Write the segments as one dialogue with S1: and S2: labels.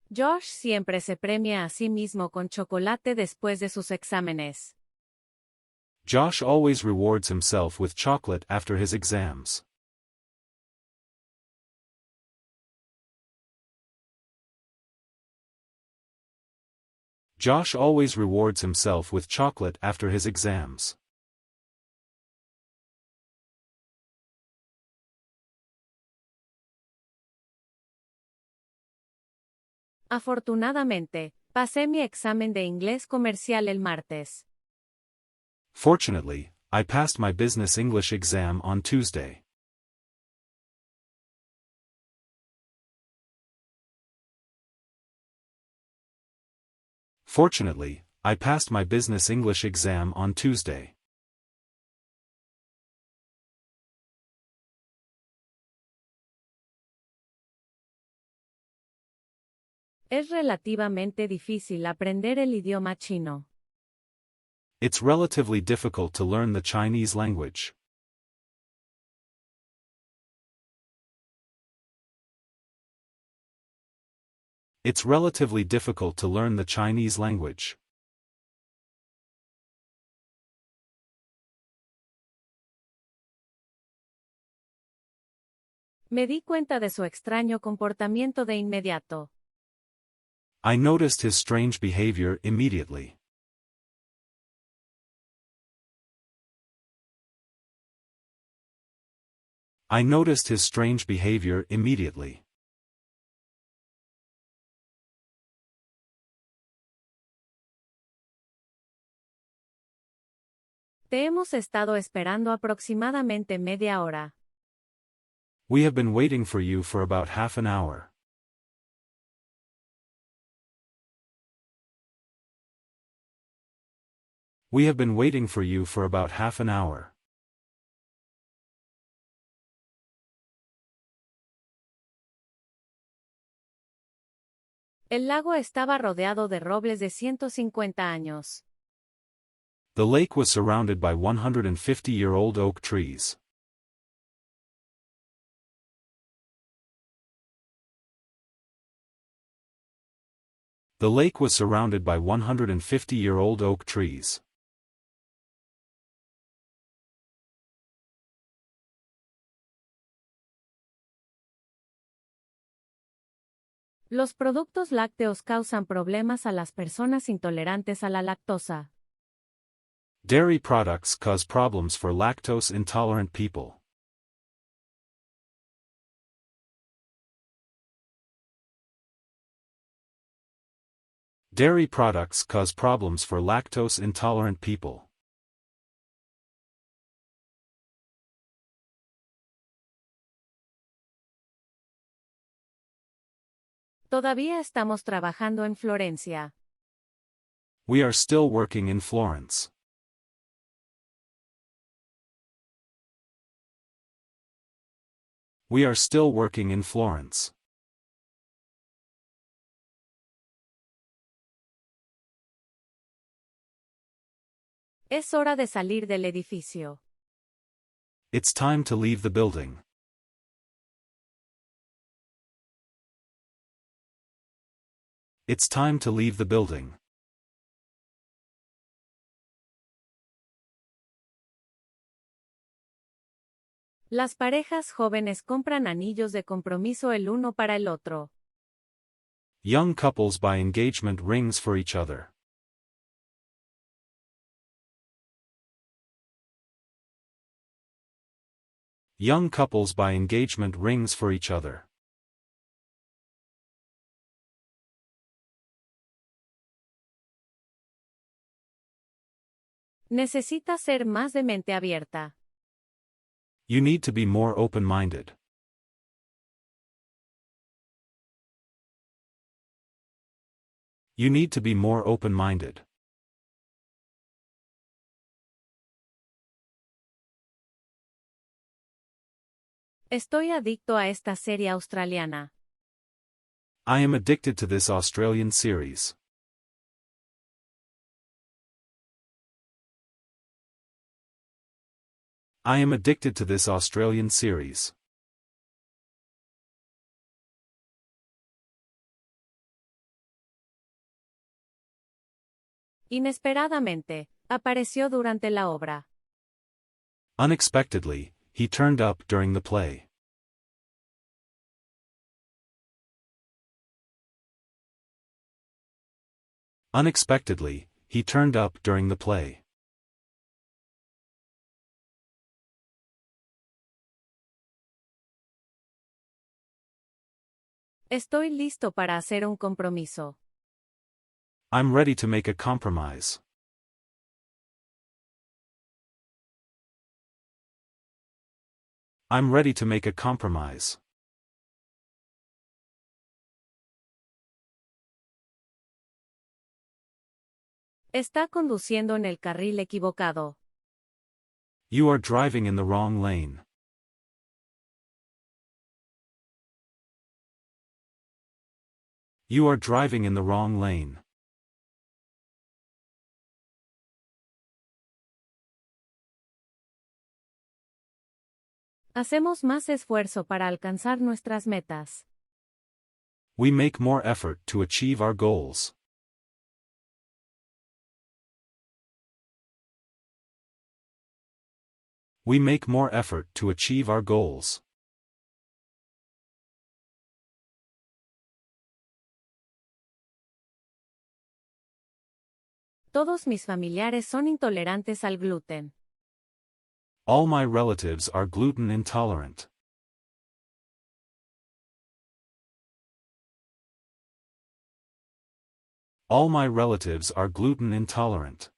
S1: Josh siempre se premia a sí mismo con chocolate después de sus exámenes.
S2: Josh always rewards himself with chocolate after his exams. Josh always rewards himself with chocolate after his exams.
S1: Afortunadamente, pasé mi examen de inglés comercial el martes.
S2: Fortunately, I passed my business English exam on Tuesday. Fortunately, I passed my business English exam on Tuesday.
S1: Es relativamente difícil aprender el idioma chino.
S2: It's relatively difficult to learn the Chinese language. It's relatively difficult to learn the Chinese language.
S1: Me di cuenta de su extraño comportamiento de inmediato.
S2: I noticed his strange behavior immediately. I noticed his strange behavior immediately.
S1: Te hemos estado esperando aproximadamente media hora.
S2: We have been waiting for you for about half an hour. We have been waiting for you for about half an hour.
S1: El lago estaba rodeado de robles de 150 años.
S2: The lake was surrounded by 150-year-old oak trees. The lake was surrounded by 150-year-old oak trees.
S1: Los productos lácteos causan problemas a las personas intolerantes a la lactosa.
S2: Dairy products cause problems for lactose-intolerant people. Dairy products cause problems for lactose-intolerant people.
S1: Todavía estamos trabajando en Florencia.
S2: We are still working in Florence. We are still working in Florence.
S1: Es hora de salir del edificio.
S2: It's time to leave the building. It's time to leave the building.
S1: Las parejas jóvenes compran anillos de compromiso el uno para el otro.
S2: Young couples buy engagement rings for each other. Young couples buy engagement rings for each other.
S1: Necesitas ser más de mente abierta.
S2: You need to be more open-minded. You need to be more open-minded.
S1: Estoy adicto a esta serie australiana.
S2: I am addicted to this Australian series. I am addicted to this Australian series.
S1: Inesperadamente, apareció durante la obra.
S2: Unexpectedly, he turned up during the play. Unexpectedly, he turned up during the play.
S1: Estoy listo para hacer un compromiso.
S2: I'm ready to make a compromise. I'm ready to make a compromise.
S1: Está conduciendo en el carril equivocado.
S2: You are driving in the wrong lane. You are driving in the wrong lane.
S1: Hacemos más esfuerzo para alcanzar nuestras metas.
S2: We make more effort to achieve our goals. We make more effort to achieve our goals.
S1: Todos mis familiares son intolerantes al gluten.
S2: All my relatives are gluten intolerant. All my relatives are gluten intolerant.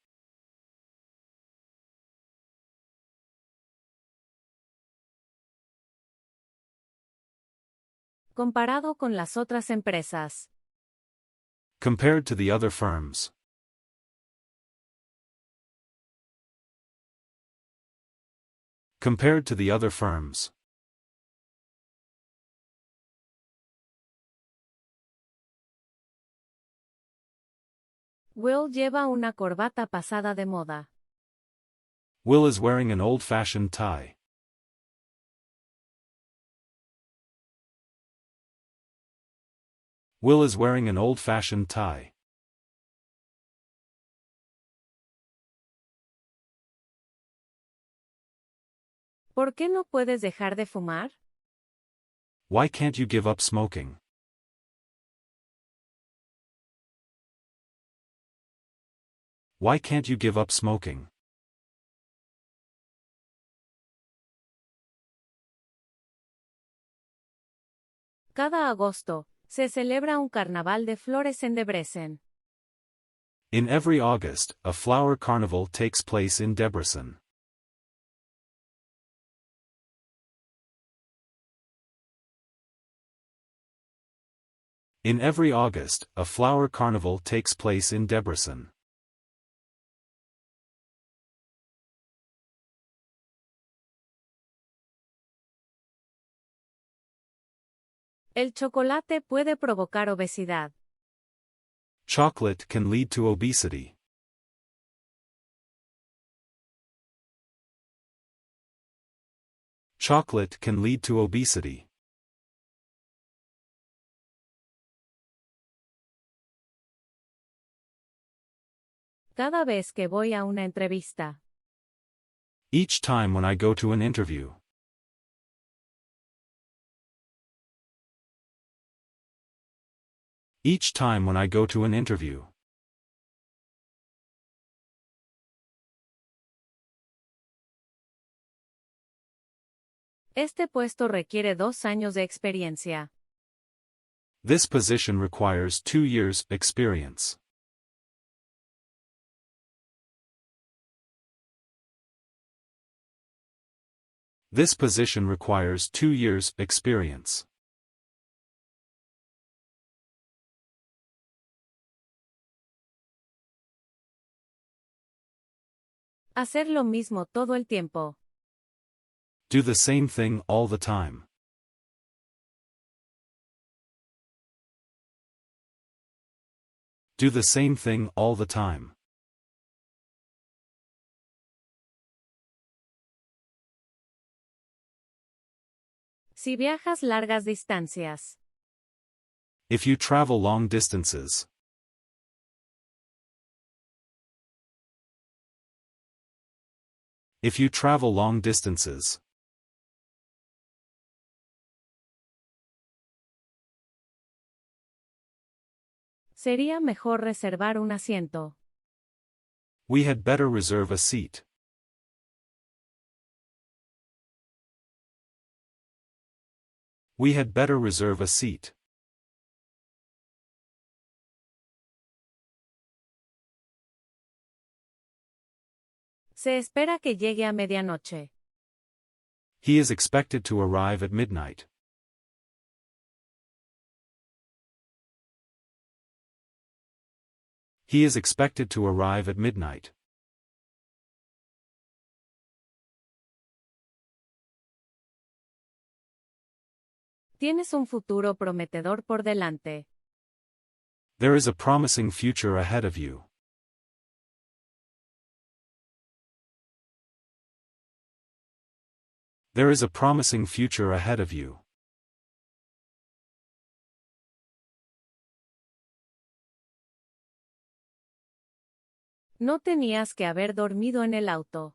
S1: Comparado con las otras empresas.
S2: Compared to the other firms. Compared to the other firms.
S1: Will lleva una corbata pasada de moda.
S2: Will is wearing an old-fashioned tie. Will is wearing an old-fashioned tie.
S1: ¿Por qué no puedes dejar de fumar?
S2: Why can't you give up smoking? Why can't you give up smoking?
S1: Cada agosto, se celebra un carnaval de flores en Debrecen.
S2: In every August, a flower carnival takes place in Debrecen. In every August, a flower carnival takes place in Debrecen.
S1: El chocolate puede provocar obesidad.
S2: Chocolate can lead to obesity. Chocolate can lead to obesity.
S1: Cada vez que voy a una entrevista.
S2: Each time when I go to an interview. Each time when I go to an interview.
S1: Este puesto requiere 2 años de experiencia.
S2: This position requires 2 years' experience. This position requires 2 years' experience.
S1: Hacer lo mismo todo el tiempo.
S2: Do the same thing all the time. Do the same thing all the time.
S1: Si viajas largas distancias.
S2: If you travel long distances. If you travel long distances.
S1: Sería mejor reservar un asiento.
S2: We had better reserve a seat. We had better reserve a seat.
S1: Se espera que llegue a medianoche.
S2: He is expected to arrive at midnight. He is expected to arrive at midnight.
S1: Tienes un futuro prometedor por delante.
S2: There is a promising future ahead of you. There is a promising future ahead of you.
S1: No tenías que haber dormido en el auto.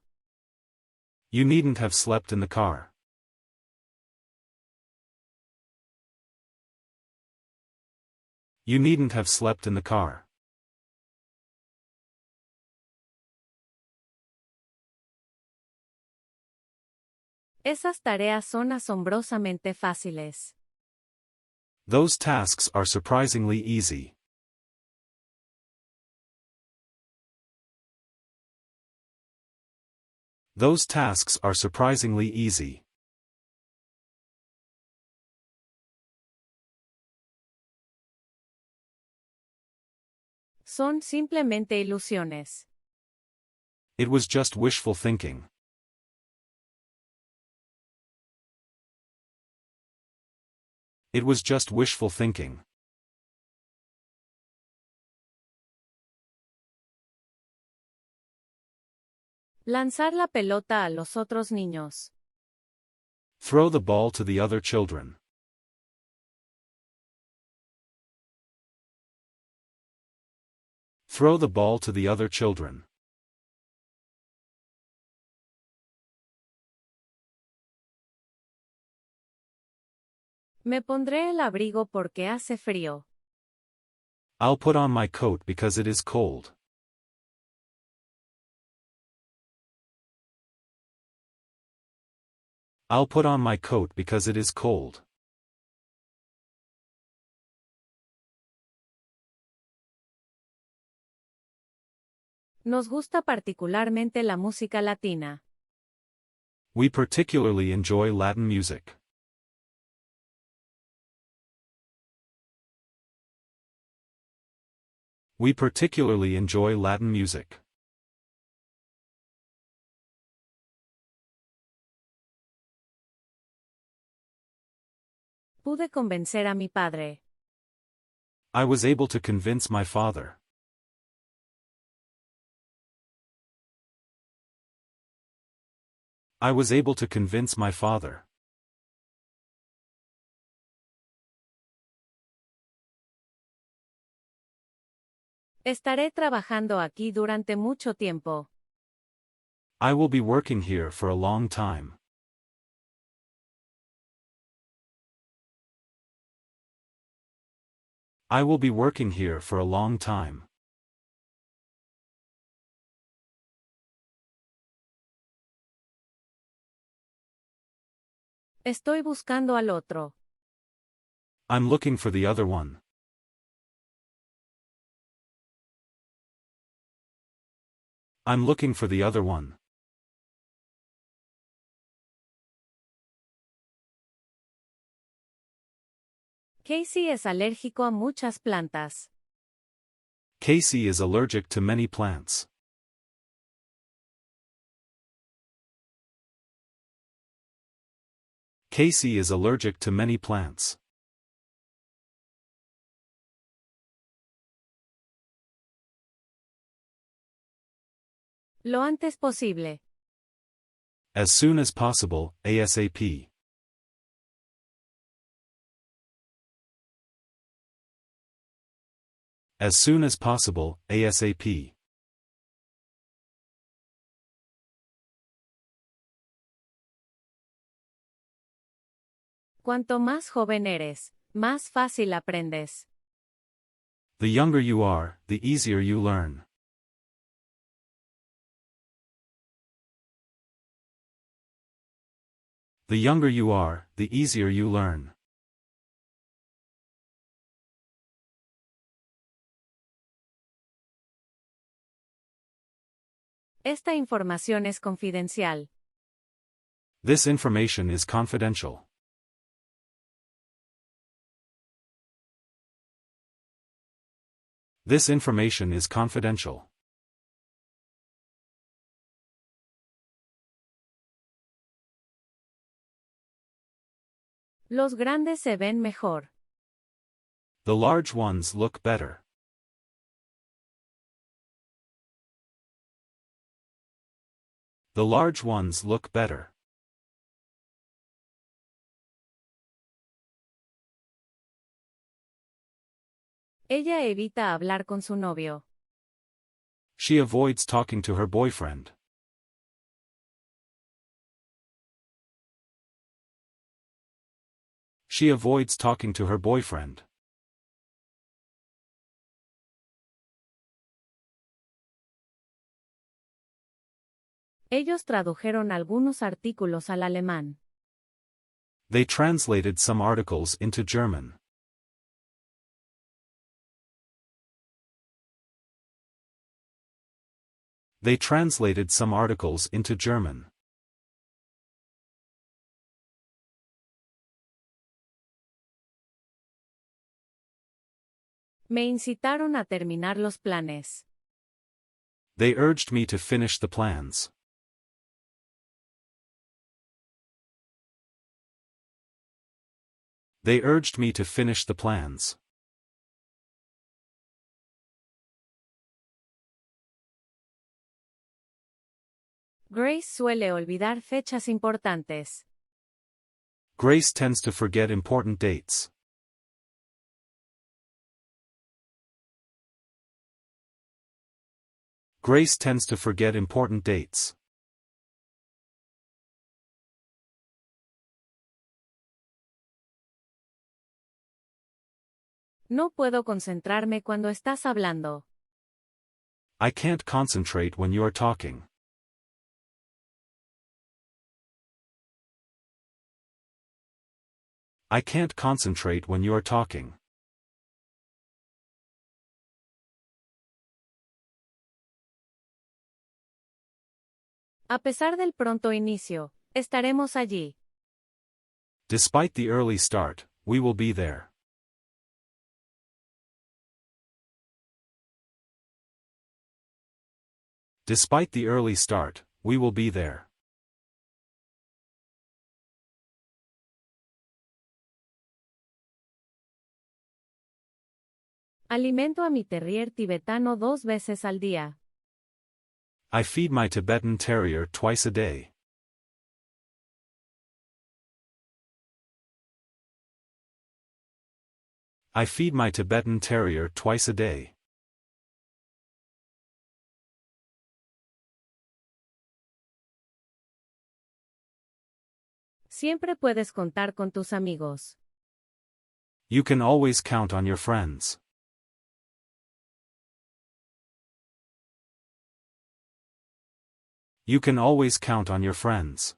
S2: You needn't have slept in the car. You needn't have slept in the car.
S1: Esas tareas son asombrosamente fáciles.
S2: Those tasks are surprisingly easy. Those tasks are surprisingly easy.
S1: Son simplemente ilusiones.
S2: It was just wishful thinking. It was just wishful thinking.
S1: Lanzar la pelota a los otros niños.
S2: Throw the ball to the other children. Throw the ball to the other children.
S1: Me pondré el abrigo porque hace frío.
S2: I'll put on my coat because it is cold. I'll put on my coat because it is cold.
S1: Nos gusta particularmente la música latina.
S2: We particularly enjoy Latin music. We particularly enjoy Latin music.
S1: Pude convencer a mi padre.
S2: I was able to convince my father. I was able to convince my father.
S1: Estaré trabajando aquí durante mucho tiempo.
S2: I will be working here for a long time. I will be working here for a long time.
S1: Estoy buscando al otro.
S2: I'm looking for the other one. I'm looking for the other one.
S1: Casey es alérgico a muchas plantas.
S2: Casey is allergic to many plants. Casey is allergic to many plants.
S1: Lo antes posible.
S2: As soon as possible, ASAP. As soon as possible, ASAP.
S1: Cuanto más joven eres, más fácil aprendes.
S2: The younger you are, the easier you learn. The younger you are, the easier you learn.
S1: Esta información es confidencial.
S2: This information is confidential. This information is confidential.
S1: Los grandes se ven mejor.
S2: The large ones look better. The large ones look better.
S1: Ella evita hablar con su novio.
S2: She avoids talking to her boyfriend. She avoids talking to her boyfriend.
S1: Ellos tradujeron algunos artículos al alemán.
S2: They translated some articles into German. They translated some articles into German.
S1: Me incitaron a terminar los planes.
S2: They urged me to finish the plans. They urged me to finish the plans.
S1: Grace suele olvidar fechas importantes.
S2: Grace tends to forget important dates. Grace tends to forget important dates.
S1: No puedo concentrarme cuando estás hablando.
S2: I can't concentrate when you're talking. I can't concentrate when you're talking.
S1: A pesar del pronto inicio, estaremos allí.
S2: Despite the early start, we will be there. Despite the early start, we will be there.
S1: Alimento a mi terrier tibetano 2 veces al día.
S2: I feed my Tibetan Terrier twice a day. I feed my Tibetan Terrier twice a day.
S1: Siempre puedes contar con tus amigos.
S2: You can always count on your friends. You can always count on your friends.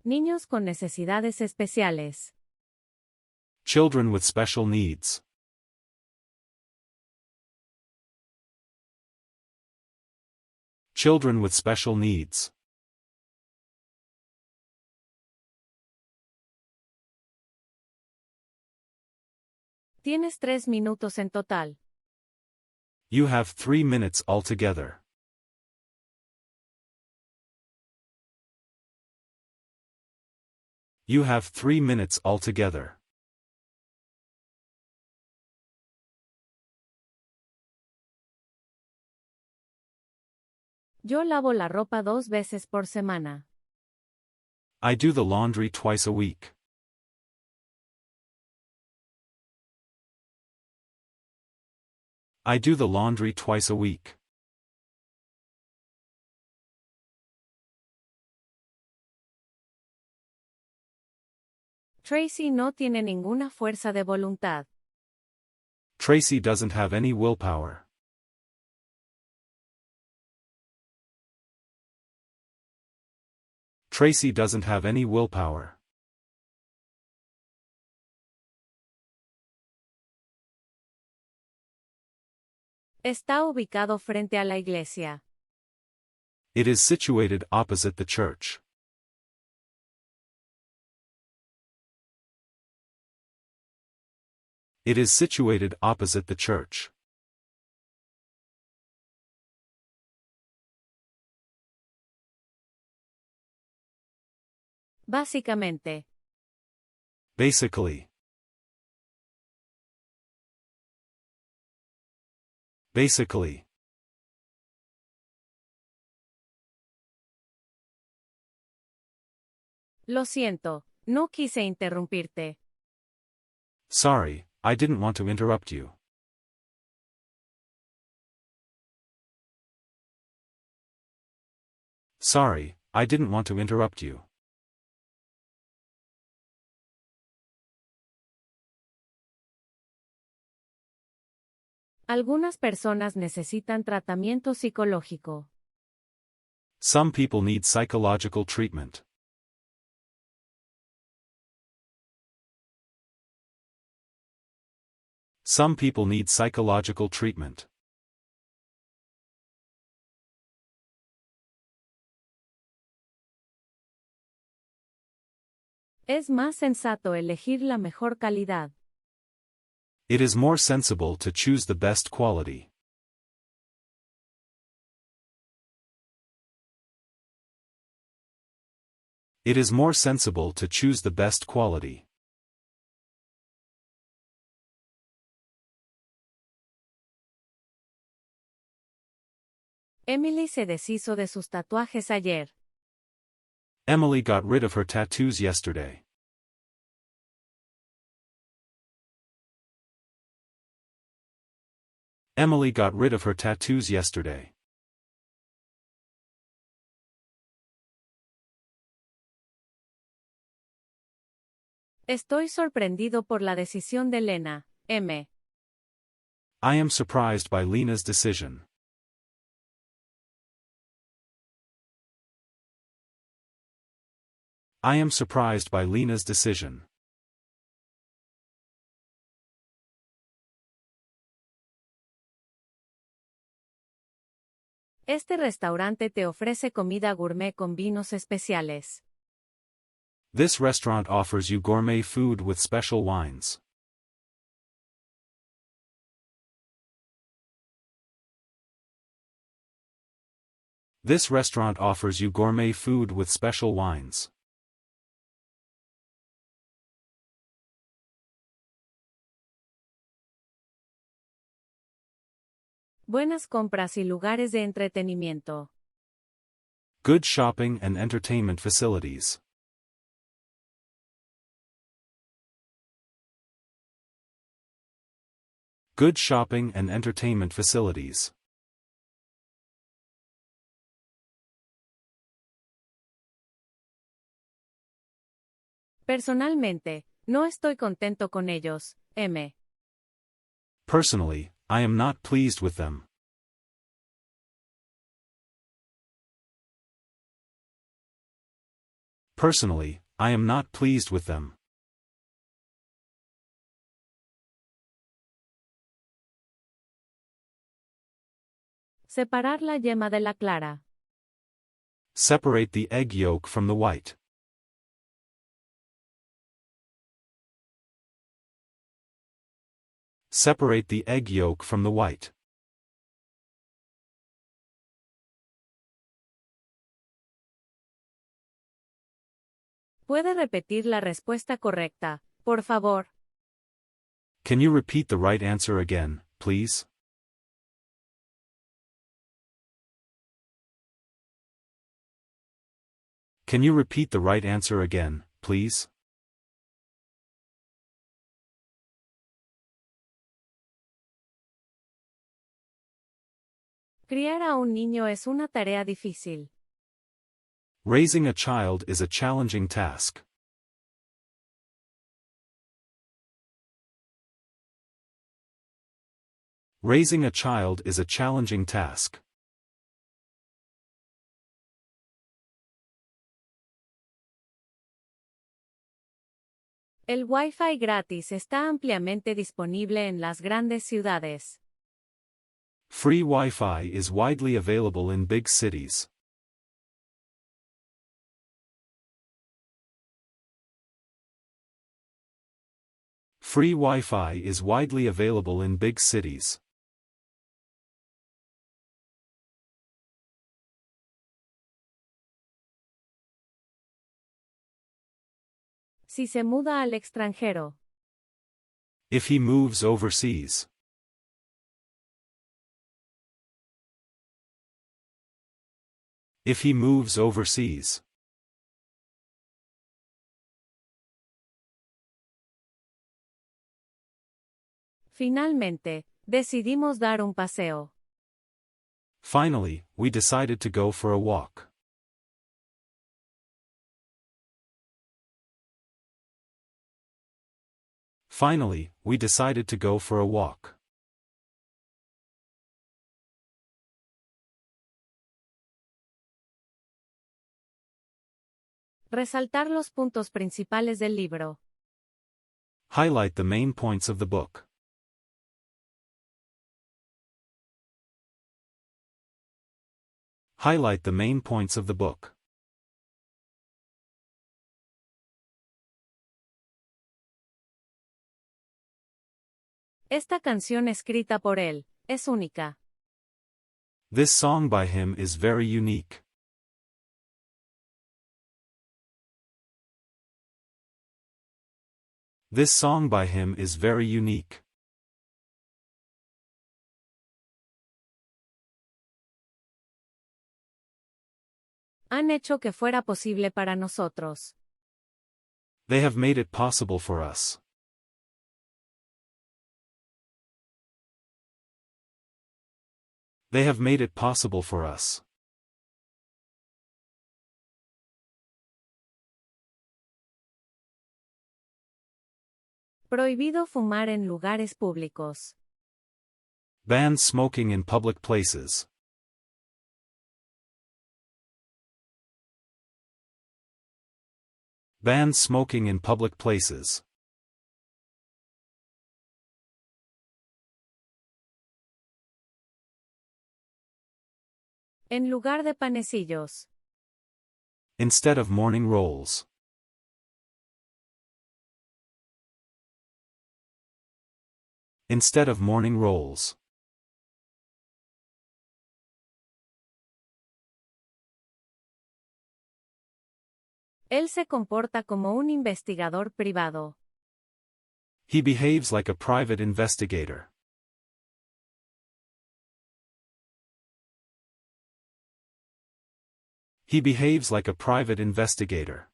S1: Niños con necesidades especiales.
S2: Children with special needs. Children with special needs.
S1: Tienes 3 minutos en total.
S2: You have 3 minutes altogether. You have 3 minutes altogether.
S1: Yo lavo la ropa 2 veces por semana.
S2: I do the laundry twice a week. I do the laundry twice a week.
S1: Tracy no tiene ninguna fuerza de voluntad.
S2: Tracy doesn't have any willpower. Tracy doesn't have any willpower.
S1: Está ubicado frente a la iglesia.
S2: It is situated opposite the church. It is situated opposite the church.
S1: Básicamente.
S2: Basically. Basically.
S1: Lo siento, no quise interrumpirte.
S2: Sorry, I didn't want to interrupt you. Sorry, I didn't want to interrupt you.
S1: Algunas personas necesitan tratamiento psicológico.
S2: Some people need psychological treatment. Some people need psychological treatment.
S1: Es más sensato elegir la mejor calidad.
S2: It is more sensible to choose the best quality. It is more sensible to choose the best quality.
S1: Emily se deshizo de sus tatuajes ayer.
S2: Emily got rid of her tattoos yesterday. Emily got rid of her tattoos yesterday.
S1: Estoy sorprendido por la decisión de Lena, M.
S2: I am surprised by Lena's decision. I am surprised by Lena's decision.
S1: Este restaurante te ofrece comida gourmet con vinos especiales.
S2: This restaurant offers you gourmet food with special wines. This restaurant offers you gourmet food with special wines.
S1: Buenas compras y lugares de entretenimiento.
S2: Good shopping and entertainment facilities. Good shopping and entertainment facilities.
S1: Personalmente, no estoy contento con ellos, M.
S2: Personally, I am not pleased with them. Personally, I am not pleased with them.
S1: Separar la yema de la clara.
S2: Separate the egg yolk from the white. Separate the egg yolk from the white.
S1: ¿Puede repetir la respuesta correcta, por favor?
S2: Can you repeat the right answer again, please? Can you repeat the right answer again, please?
S1: Criar a un niño es una tarea difícil.
S2: Raising a child is a challenging task. Raising a child is a challenging task.
S1: El Wi-Fi gratis está ampliamente disponible en las grandes ciudades.
S2: Free Wi-Fi is widely available in big cities. Free Wi-Fi is widely available in big cities.
S1: Si se muda al extranjero.
S2: If he moves overseas. If he moves overseas.
S1: Finalmente, decidimos dar un paseo.
S2: Finally, we decided to go for a walk. Finally, we decided to go for a walk.
S1: Resaltar los puntos principales del libro.
S2: Highlight the main points of the book. Highlight the main points of the book.
S1: Esta canción escrita por él, es única.
S2: This song by him is very unique. This song by him is very unique.
S1: Han hecho que fuera posible para nosotros.
S2: They have made it possible for us. They have made it possible for us.
S1: Prohibido fumar en lugares públicos.
S2: Ban smoking in public places. Ban smoking in public places.
S1: En lugar de panecillos.
S2: Instead of morning rolls. Instead of morning rolls.
S1: Él se comporta como un investigador privado.
S2: He behaves like a private investigator. He behaves like a private investigator.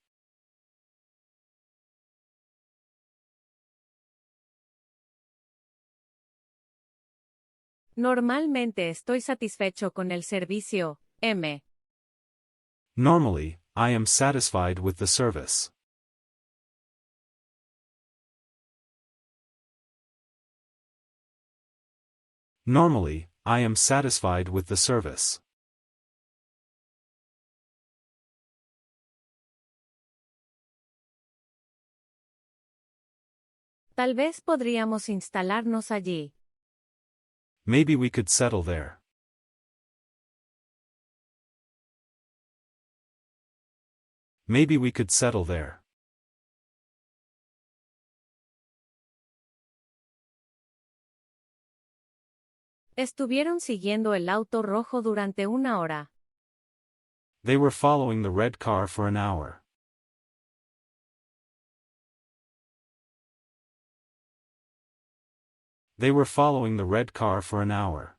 S1: Normalmente estoy satisfecho con el servicio, M.
S2: Normally, I am satisfied with the service. Normally, I am satisfied with the service.
S1: Tal vez podríamos instalarnos allí.
S2: Maybe we could settle there. Maybe we could settle there.
S1: Estuvieron siguiendo el auto rojo durante una hora.
S2: They were following the red car for an hour. They were following the red car for an hour.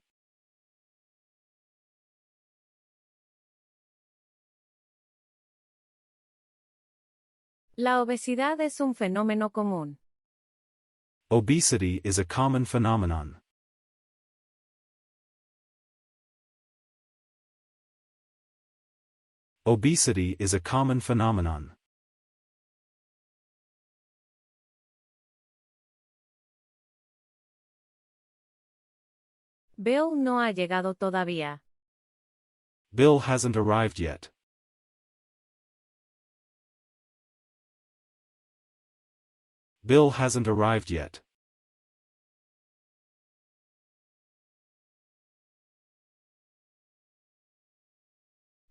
S1: La obesidad es un fenómeno común.
S2: Obesity is a common phenomenon. Obesity is a common phenomenon.
S1: Bill no ha llegado todavía.
S2: Bill hasn't arrived yet. Bill hasn't arrived yet.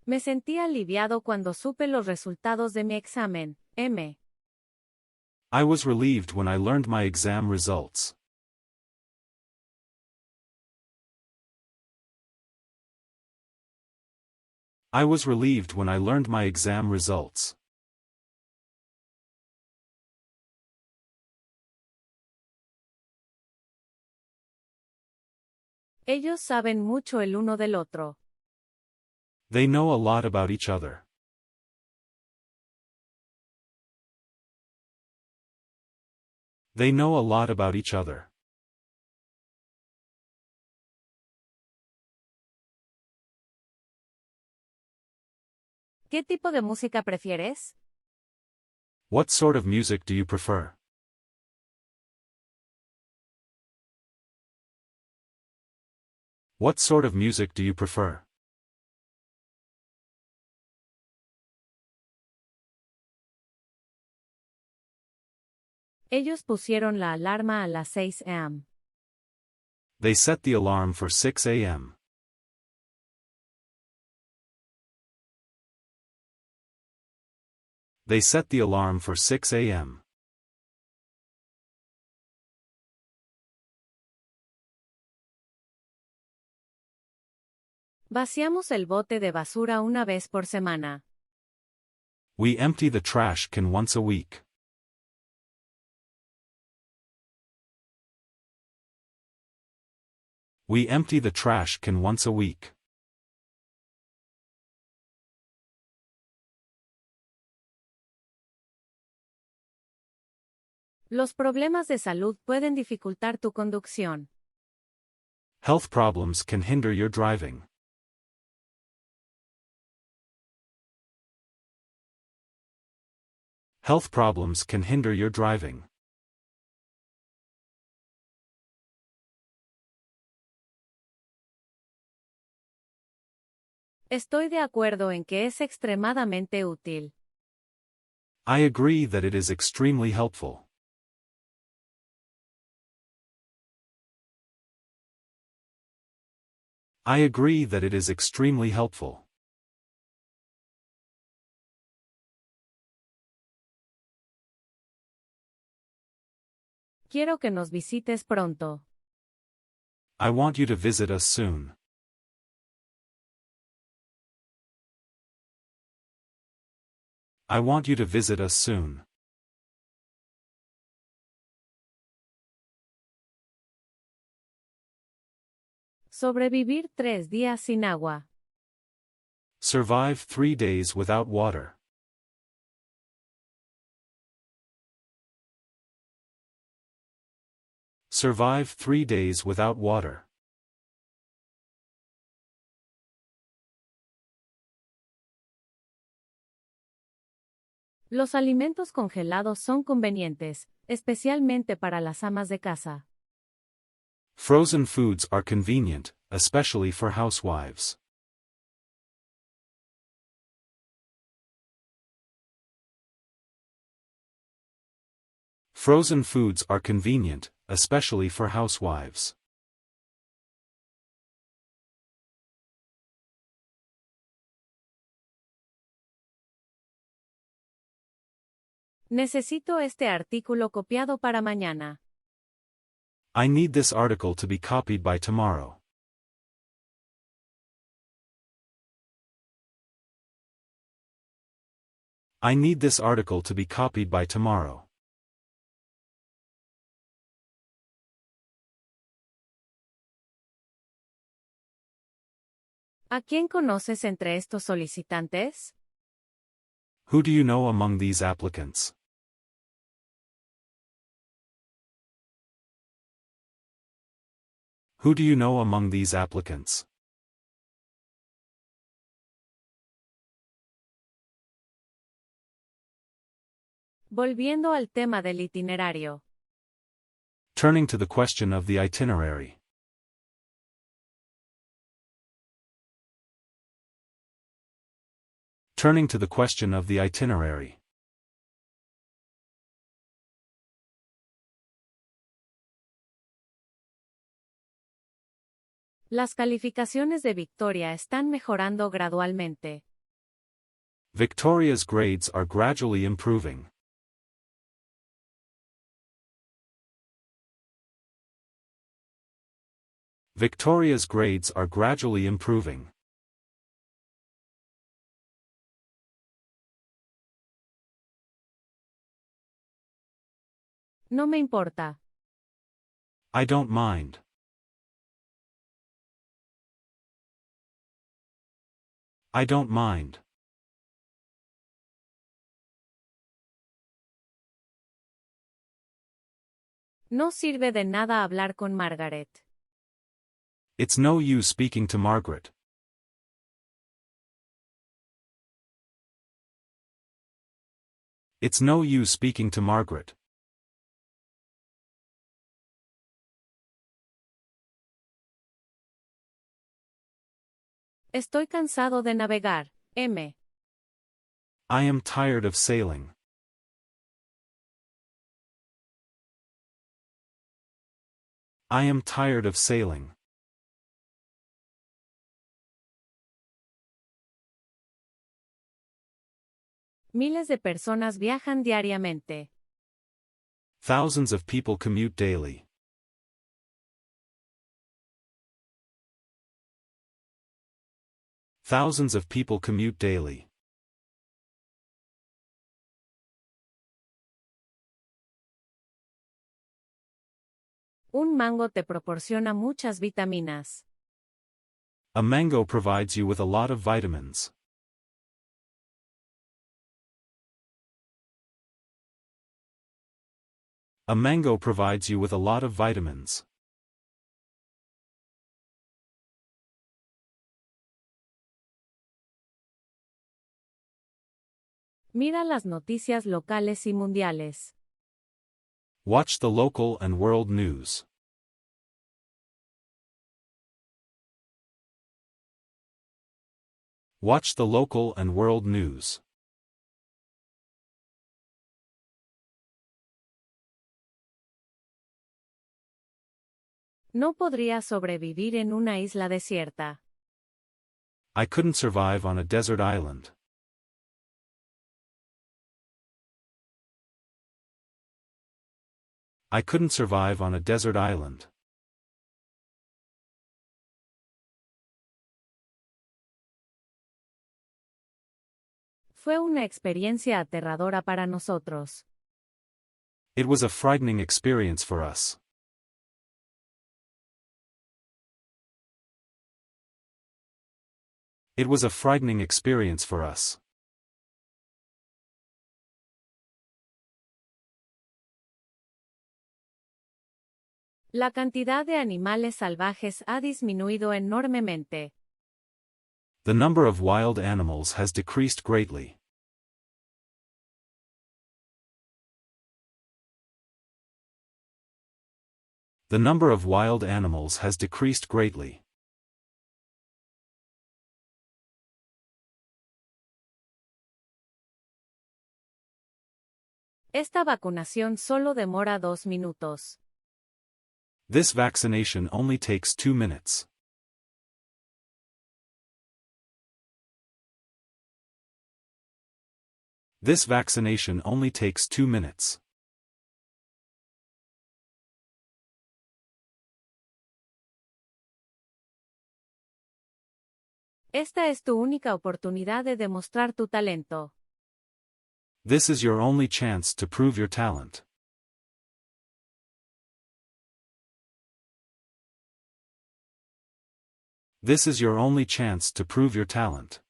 S1: Me sentí aliviado cuando supe los resultados de mi examen, M.
S2: I was relieved when I learned my exam results. I was relieved when I learned my exam results.
S1: Ellos saben mucho el uno del otro.
S2: They know a lot about each other. They know a lot about each other.
S1: ¿Qué tipo de música prefieres?
S2: What sort of music do you prefer? What sort of music do you prefer?
S1: Ellos pusieron la alarma a las 6 am.
S2: They set the alarm for 6 a.m. They set the alarm for 6 a.m.
S1: Vaciamos el bote de basura una vez por semana.
S2: We empty the trash can once a week. We empty the trash can once a week.
S1: Los problemas de salud pueden dificultar tu conducción.
S2: Health problems can hinder your driving. Health problems can hinder your driving.
S1: Estoy de acuerdo en que es extremadamente útil.
S2: I agree that it is extremely helpful. I agree that it is extremely helpful.
S1: Quiero que nos visites pronto.
S2: I want you to visit us soon. I want you to visit us soon.
S1: Sobrevivir 3 días sin agua.
S2: Survive 3 days without water. Survive 3 days without water.
S1: Los alimentos congelados son convenientes, especialmente para las amas de casa.
S2: Frozen foods are convenient, especially for housewives. Frozen foods are convenient, especially for housewives.
S1: Necesito este artículo copiado para mañana.
S2: I need this article to be copied by tomorrow. I need this article to be copied by tomorrow.
S1: ¿A quién conoces entre estos solicitantes?
S2: Who do you know among these applicants? Who do you know among these applicants?
S1: Volviendo al tema del itinerario.
S2: Turning to the question of the itinerary. Returning to the question of the itinerary.
S1: Las calificaciones de Victoria están mejorando gradualmente.
S2: Victoria's grades are gradually improving. Victoria's grades are gradually improving.
S1: No me importa.
S2: I don't mind. I don't mind.
S1: No sirve de nada hablar con Margaret.
S2: It's no use speaking to Margaret. It's no use speaking to Margaret.
S1: Estoy cansado de navegar, M.
S2: I am tired of sailing. I am tired of sailing.
S1: Miles de personas viajan diariamente.
S2: Thousands of people commute daily. Thousands of people commute daily.
S1: Un mango te proporciona muchas vitaminas.
S2: A mango provides you with a lot of vitamins. A mango provides you with a lot of vitamins.
S1: Mira las noticias locales y mundiales.
S2: Watch the local and world news. Watch the local and world news.
S1: No podría sobrevivir en una isla desierta.
S2: I couldn't survive on a desert island. I couldn't survive on a desert island.
S1: Fue una experiencia aterradora para nosotros.
S2: It was a frightening experience for us. It was a frightening experience for us.
S1: La cantidad de animales salvajes ha disminuido enormemente.
S2: The number of wild animals has decreased greatly. The number of wild animals has decreased greatly.
S1: Esta vacunación solo demora 2 minutos.
S2: This vaccination only takes 2 minutes. This vaccination only takes 2 minutes.
S1: Esta es tu única oportunidad de demostrar tu talento.
S2: This is your only chance to prove your talent. This is your only chance to prove your talent.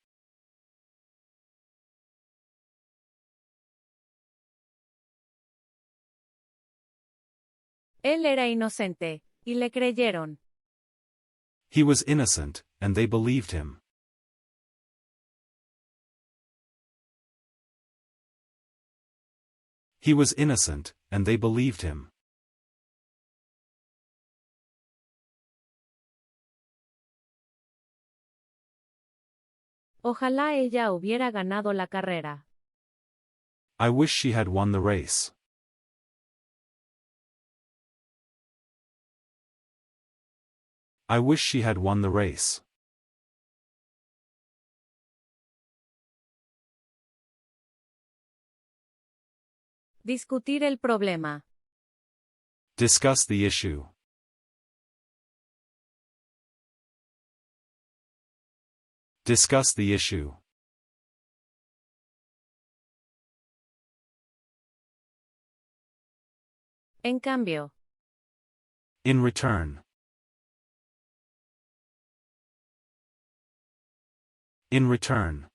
S1: Él era inocente, y le creyeron.
S2: He was innocent, and they believed him. He was innocent, and they believed him.
S1: Ojalá ella hubiera ganado la carrera.
S2: I wish she had won the race. I wish she had won the race.
S1: Discutir el problema.
S2: Discuss the issue. Discuss the issue.
S1: En cambio.
S2: In return. In return.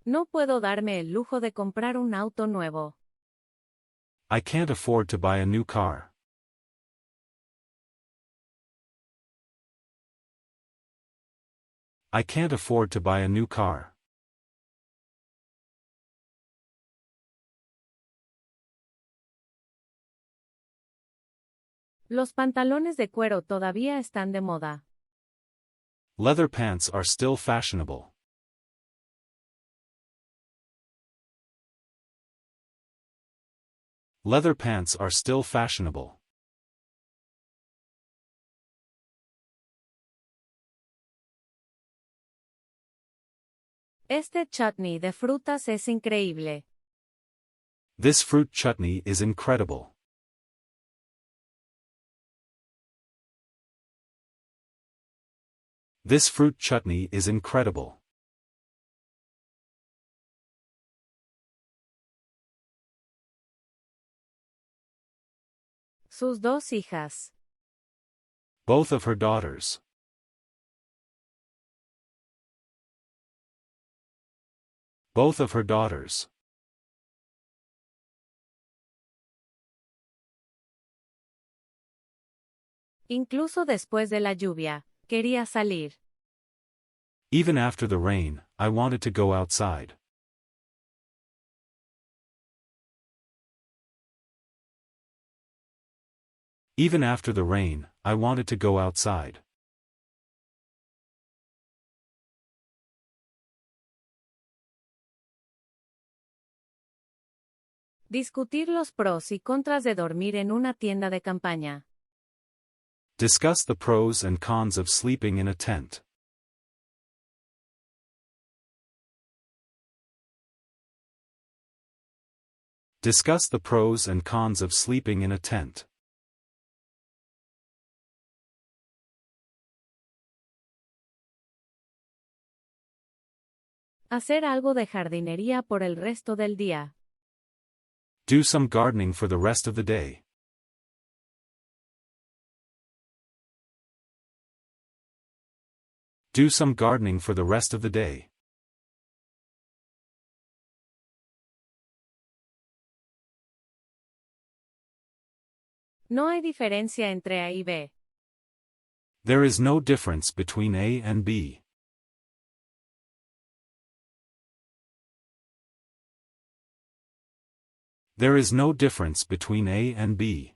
S1: No puedo darme el lujo de comprar un auto nuevo.
S2: I can't afford to buy a new car. I can't afford to buy a new car.
S1: Los pantalones de cuero todavía están de moda.
S2: Leather pants are still fashionable. Leather pants are still fashionable.
S1: Este chutney de frutas es increíble.
S2: This fruit chutney is incredible. This fruit chutney is incredible.
S1: Sus dos hijas.
S2: Both of her daughters. Both of her daughters.
S1: Incluso después de la lluvia, quería salir.
S2: Even after the rain, I wanted to go outside. Even after the rain, I wanted to go outside.
S1: Discutir los pros y contras de dormir en una tienda de campaña.
S2: Discuss the pros and cons of sleeping in a tent. Discuss the pros and cons of sleeping in a tent.
S1: Hacer algo de jardinería por el resto del día.
S2: Do some gardening for the rest of the day. Do some gardening for the rest of the day.
S1: No hay diferencia entre A y B.
S2: There is no difference between A and B. There is no difference between A and B.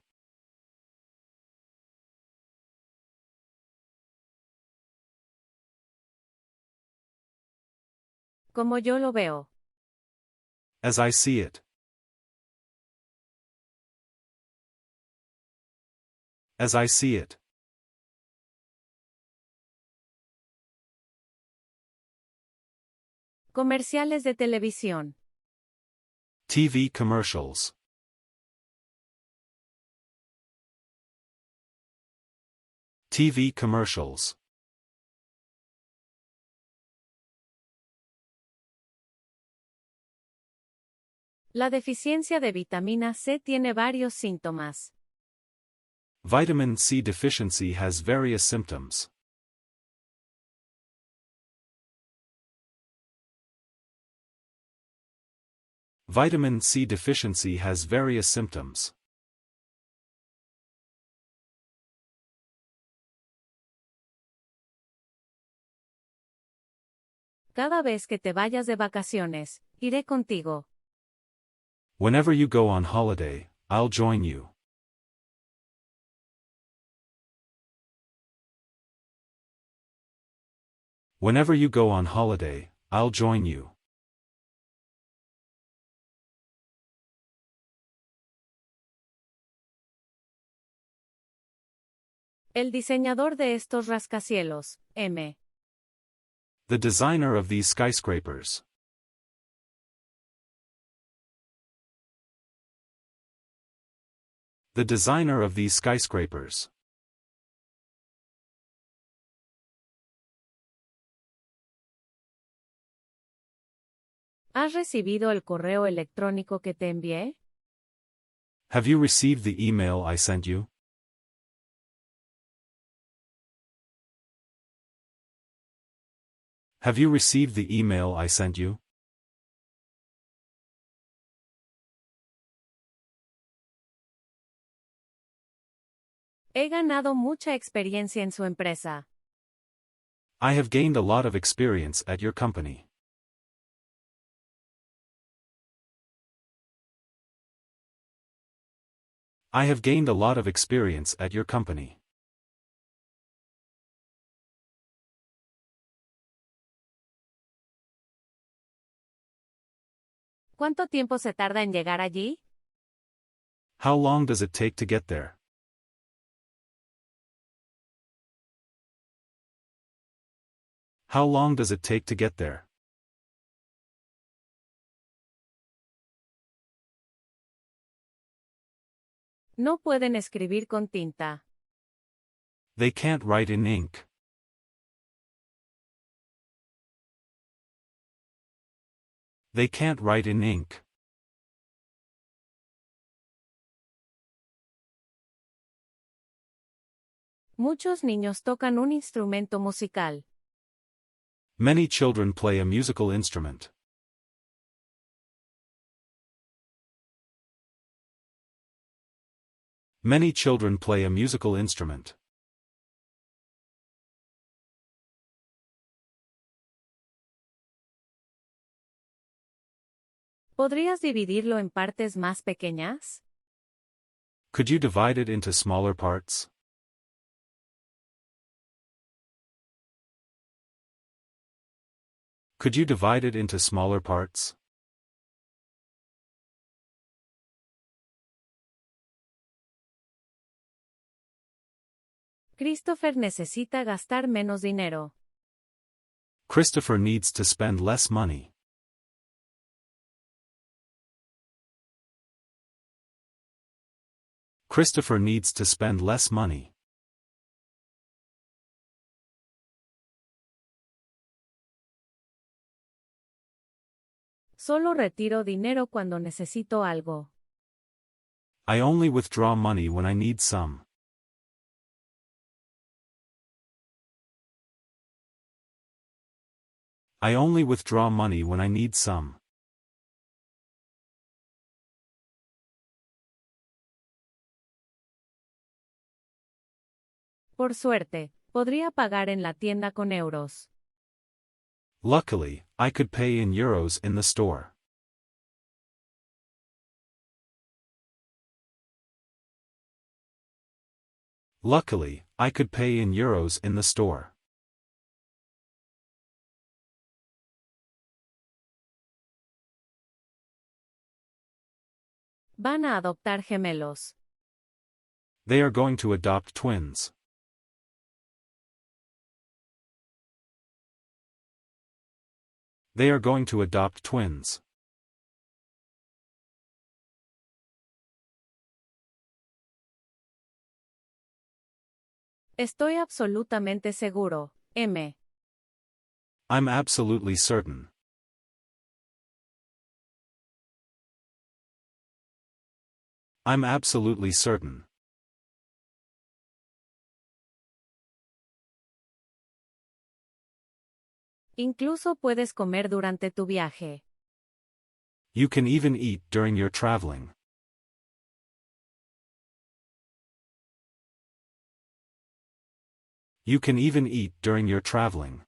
S1: Como yo lo veo.
S2: As I see it. As I see it.
S1: Comerciales de televisión.
S2: TV commercials. TV commercials.
S1: La deficiencia de vitamina C tiene varios síntomas.
S2: Vitamin C deficiency has various symptoms. Vitamin C deficiency has various symptoms.
S1: Cada vez que te vayas de vacaciones, iré contigo.
S2: Whenever you go on holiday, I'll join you. Whenever you go on holiday, I'll join you.
S1: El diseñador de estos rascacielos, M.
S2: The designer of these skyscrapers. The designer of these skyscrapers.
S1: ¿Has recibido el correo electrónico que te envié?
S2: Have you received the email I sent you? Have you received the email I sent you?
S1: He ganado mucha experiencia en su empresa.
S2: I have gained a lot of experience at your company. I have gained a lot of experience at your company.
S1: ¿Cuánto tiempo se tarda en llegar allí?
S2: How long does it take to get there? How long does it take to get there?
S1: No pueden escribir con tinta.
S2: They can't write in ink. They can't write in ink.
S1: Muchos niños tocan un instrumento musical.
S2: Many children play a musical instrument. Many children play a musical instrument.
S1: ¿Podrías dividirlo en partes más pequeñas?
S2: Could you divide it into smaller parts? Could you divide it into smaller parts?
S1: Christopher necesita gastar menos dinero.
S2: Christopher needs to spend less money. Christopher needs to spend less money.
S1: Solo retiro dinero cuando necesito algo.
S2: I only withdraw money when I need some. I only withdraw money when I need some.
S1: Por suerte, podría pagar en la tienda con euros.
S2: Luckily, I could pay in euros in the store. Luckily, I could pay in euros in the store.
S1: Van a adoptar gemelos.
S2: They are going to adopt twins. They are going to adopt twins.
S1: Estoy absolutamente seguro, M.
S2: I'm absolutely certain. I'm absolutely certain.
S1: Incluso puedes comer durante tu viaje.
S2: You can even eat during your traveling. You can even eat during your traveling.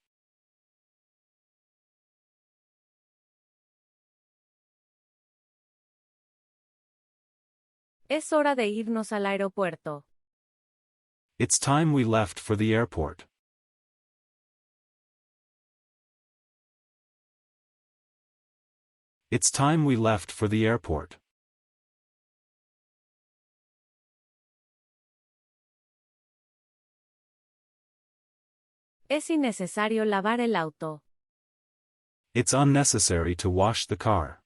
S1: Es hora de irnos al aeropuerto.
S2: It's time we left for the airport. It's time we left for the airport.
S1: Es innecesario lavar el auto.
S2: It's unnecessary to wash the car.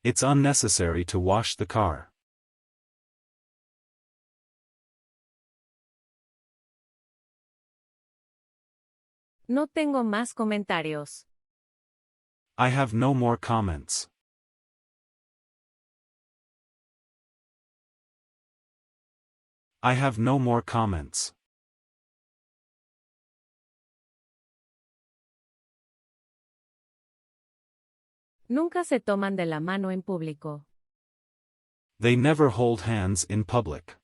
S2: It's unnecessary to wash the car.
S1: No tengo más comentarios.
S2: I have no more comments. I have no more comments.
S1: Nunca se toman de la mano en público.
S2: They never hold hands in public.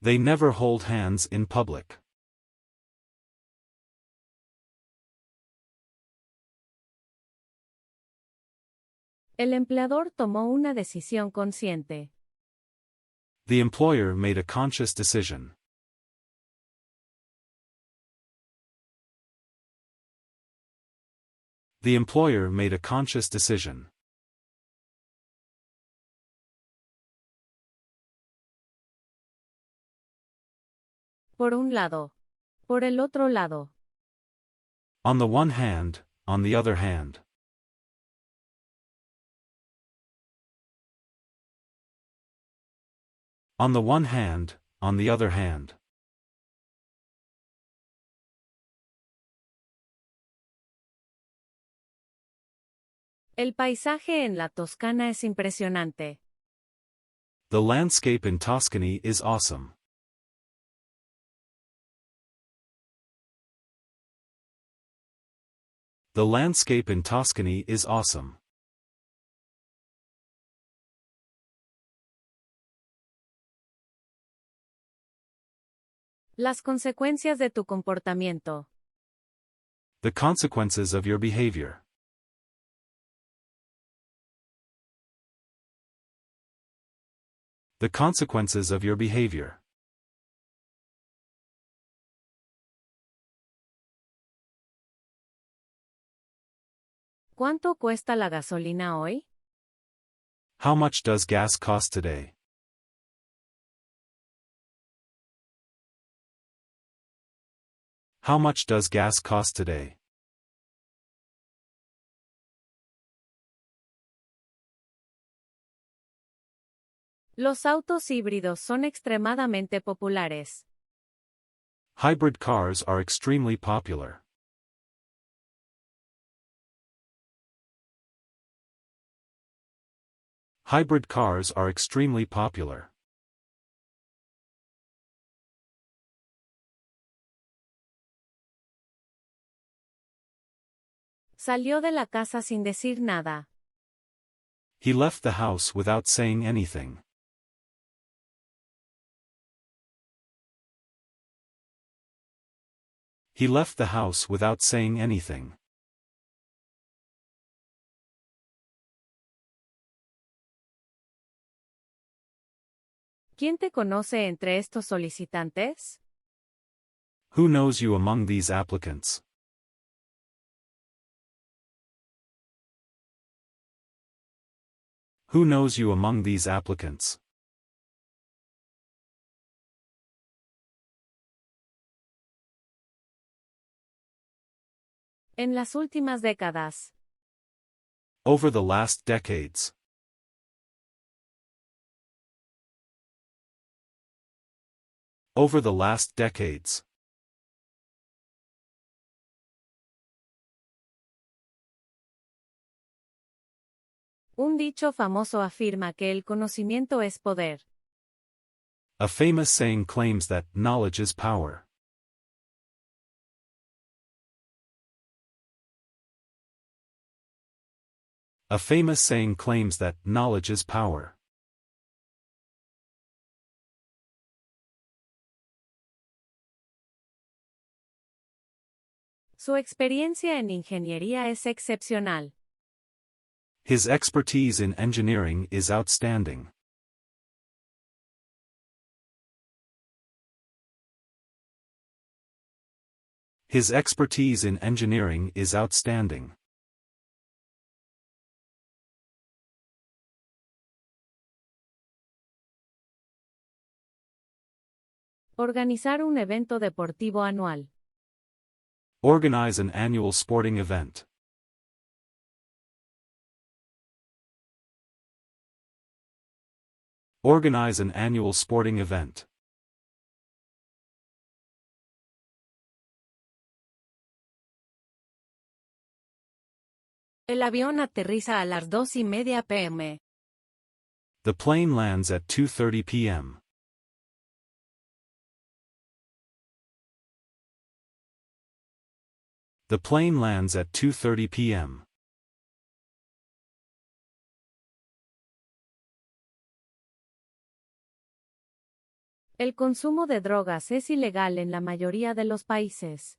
S2: They never hold hands in public.
S1: El empleador tomó una decisión consciente.
S2: The employer made a conscious decision. The employer made a conscious decision.
S1: Por un lado. Por el otro lado.
S2: On the one hand, on the other hand. On the one hand, on the other hand.
S1: El paisaje en la Toscana es impresionante.
S2: The landscape in Tuscany is awesome. The landscape in Tuscany is awesome.
S1: Las consecuencias de tu comportamiento.
S2: The consequences of your behavior. The consequences of your behavior.
S1: ¿Cuánto cuesta la gasolina hoy?
S2: How much does gas cost today? How much does gas cost today?
S1: Los autos híbridos son extremadamente populares.
S2: Hybrid cars are extremely popular. Hybrid cars are extremely popular.
S1: Salió de la casa sin decir nada.
S2: He left the house without saying anything. He left the house without saying anything.
S1: ¿Quién te conoce entre estos solicitantes?
S2: Who knows you among these applicants? Who knows you among these applicants?
S1: En las últimas décadas.
S2: Over the last decades. Over the last decades.
S1: Un dicho famoso afirma que el conocimiento es poder.
S2: A famous saying claims that knowledge is power. A famous saying claims that knowledge is power.
S1: Su experiencia en ingeniería es excepcional.
S2: His expertise in engineering is outstanding. His expertise in engineering is outstanding.
S1: Organizar un evento deportivo anual.
S2: Organize an annual sporting event. Organize an annual sporting event.
S1: El avión aterriza a las 2:30 p.m.
S2: The plane lands at 2:30 p.m. The plane lands at 2:30 p.m.
S1: El consumo de drogas es ilegal en la mayoría de los países.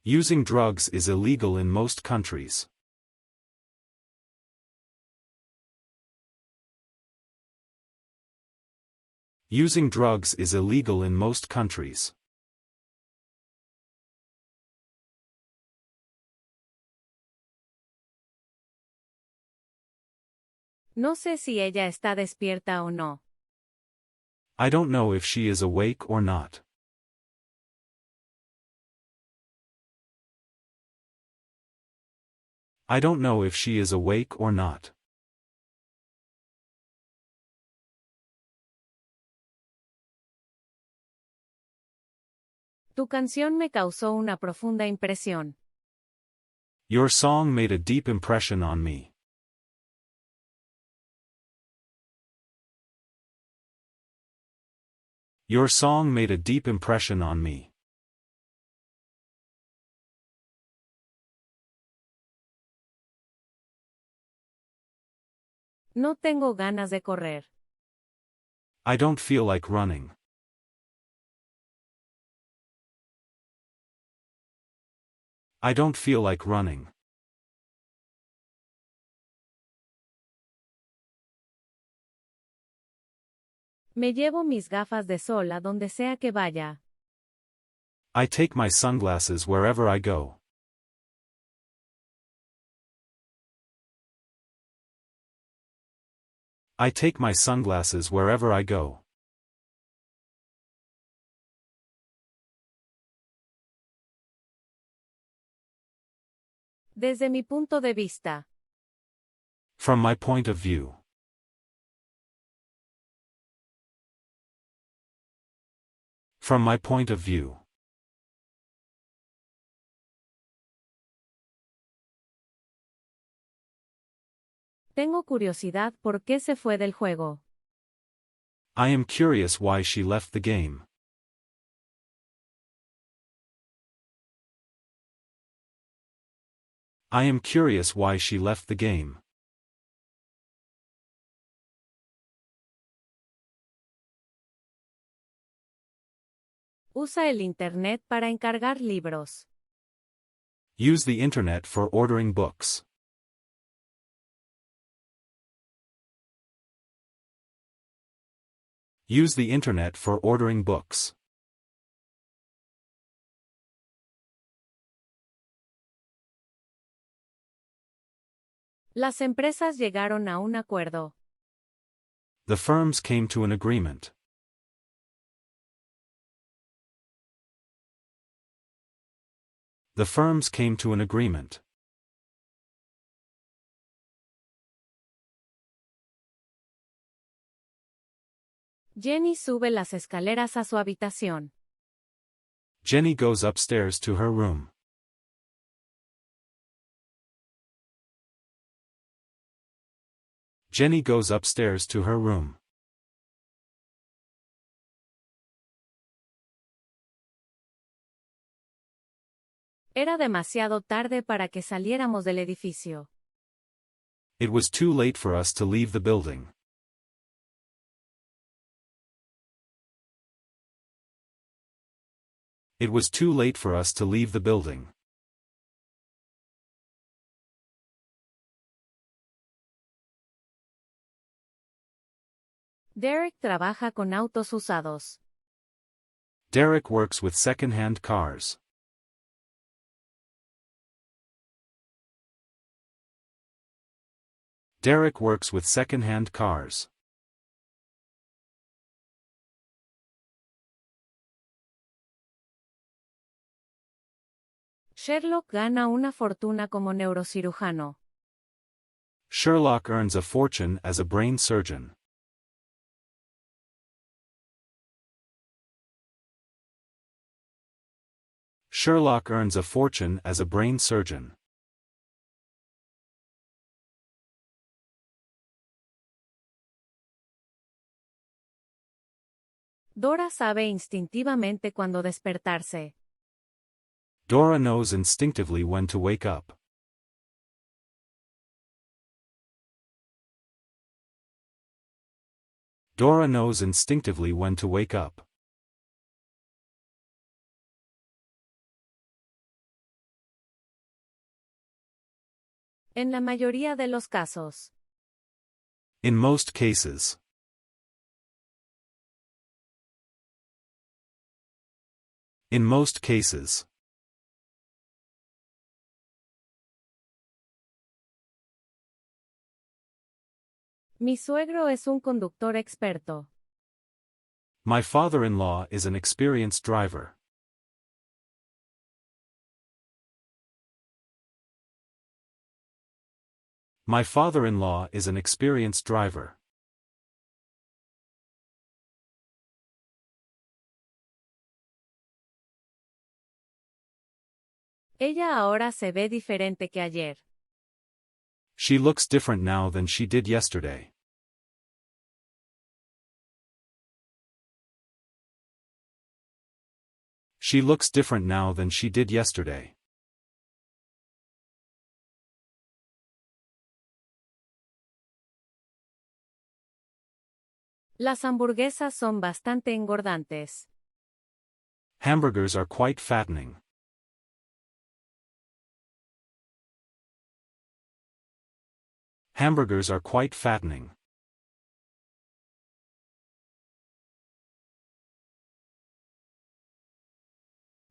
S2: Using drugs is illegal in most countries. Using drugs is illegal in most countries.
S1: No sé si ella está despierta o no.
S2: I don't know if she is awake or not. I don't know if she is awake or not.
S1: Tu canción me causó una profunda impresión.
S2: Your song made a deep impression on me. Your song made a deep impression on me.
S1: No tengo ganas de correr.
S2: I don't feel like running. I don't feel like running.
S1: Me llevo mis gafas de sol a donde sea que vaya.
S2: I take my sunglasses wherever I go. I take my sunglasses wherever I go.
S1: Desde mi punto de vista.
S2: From my point of view. From my point of view.
S1: Tengo curiosidad por qué se fue del juego.
S2: I am curious why she left the game. I am curious why she left the game.
S1: Usa el Internet para encargar libros.
S2: Use the internet for ordering books. Use the internet for ordering books.
S1: Las empresas llegaron a un acuerdo.
S2: The firms came to an agreement. The firms came to an agreement.
S1: Jenny sube las escaleras a su habitación.
S2: Jenny goes upstairs to her room. Jenny goes upstairs to her room.
S1: Era demasiado tarde para que saliéramos del edificio.
S2: It was too late for us to leave the building. It was too late for us to leave the building.
S1: Derek trabaja con autos usados.
S2: Derek works with second-hand cars. Derek works with second-hand cars.
S1: Sherlock gana una fortuna como neurocirujano.
S2: Sherlock earns a fortune as a brain surgeon. Sherlock earns a fortune as a brain surgeon.
S1: Dora sabe instintivamente cuando despertarse.
S2: Dora knows instinctively when to wake up. Dora knows instinctively when to wake up.
S1: En la mayoría de los casos.
S2: In most cases. In most cases.
S1: Mi suegro es un conductor experto.
S2: My father-in-law is an experienced driver. My father-in-law is an experienced driver.
S1: Ella ahora se ve diferente que ayer.
S2: She looks different now than she did yesterday. She looks different now than she did yesterday.
S1: Las hamburguesas son bastante engordantes.
S2: Hamburgers are quite fattening. Hamburgers are quite fattening.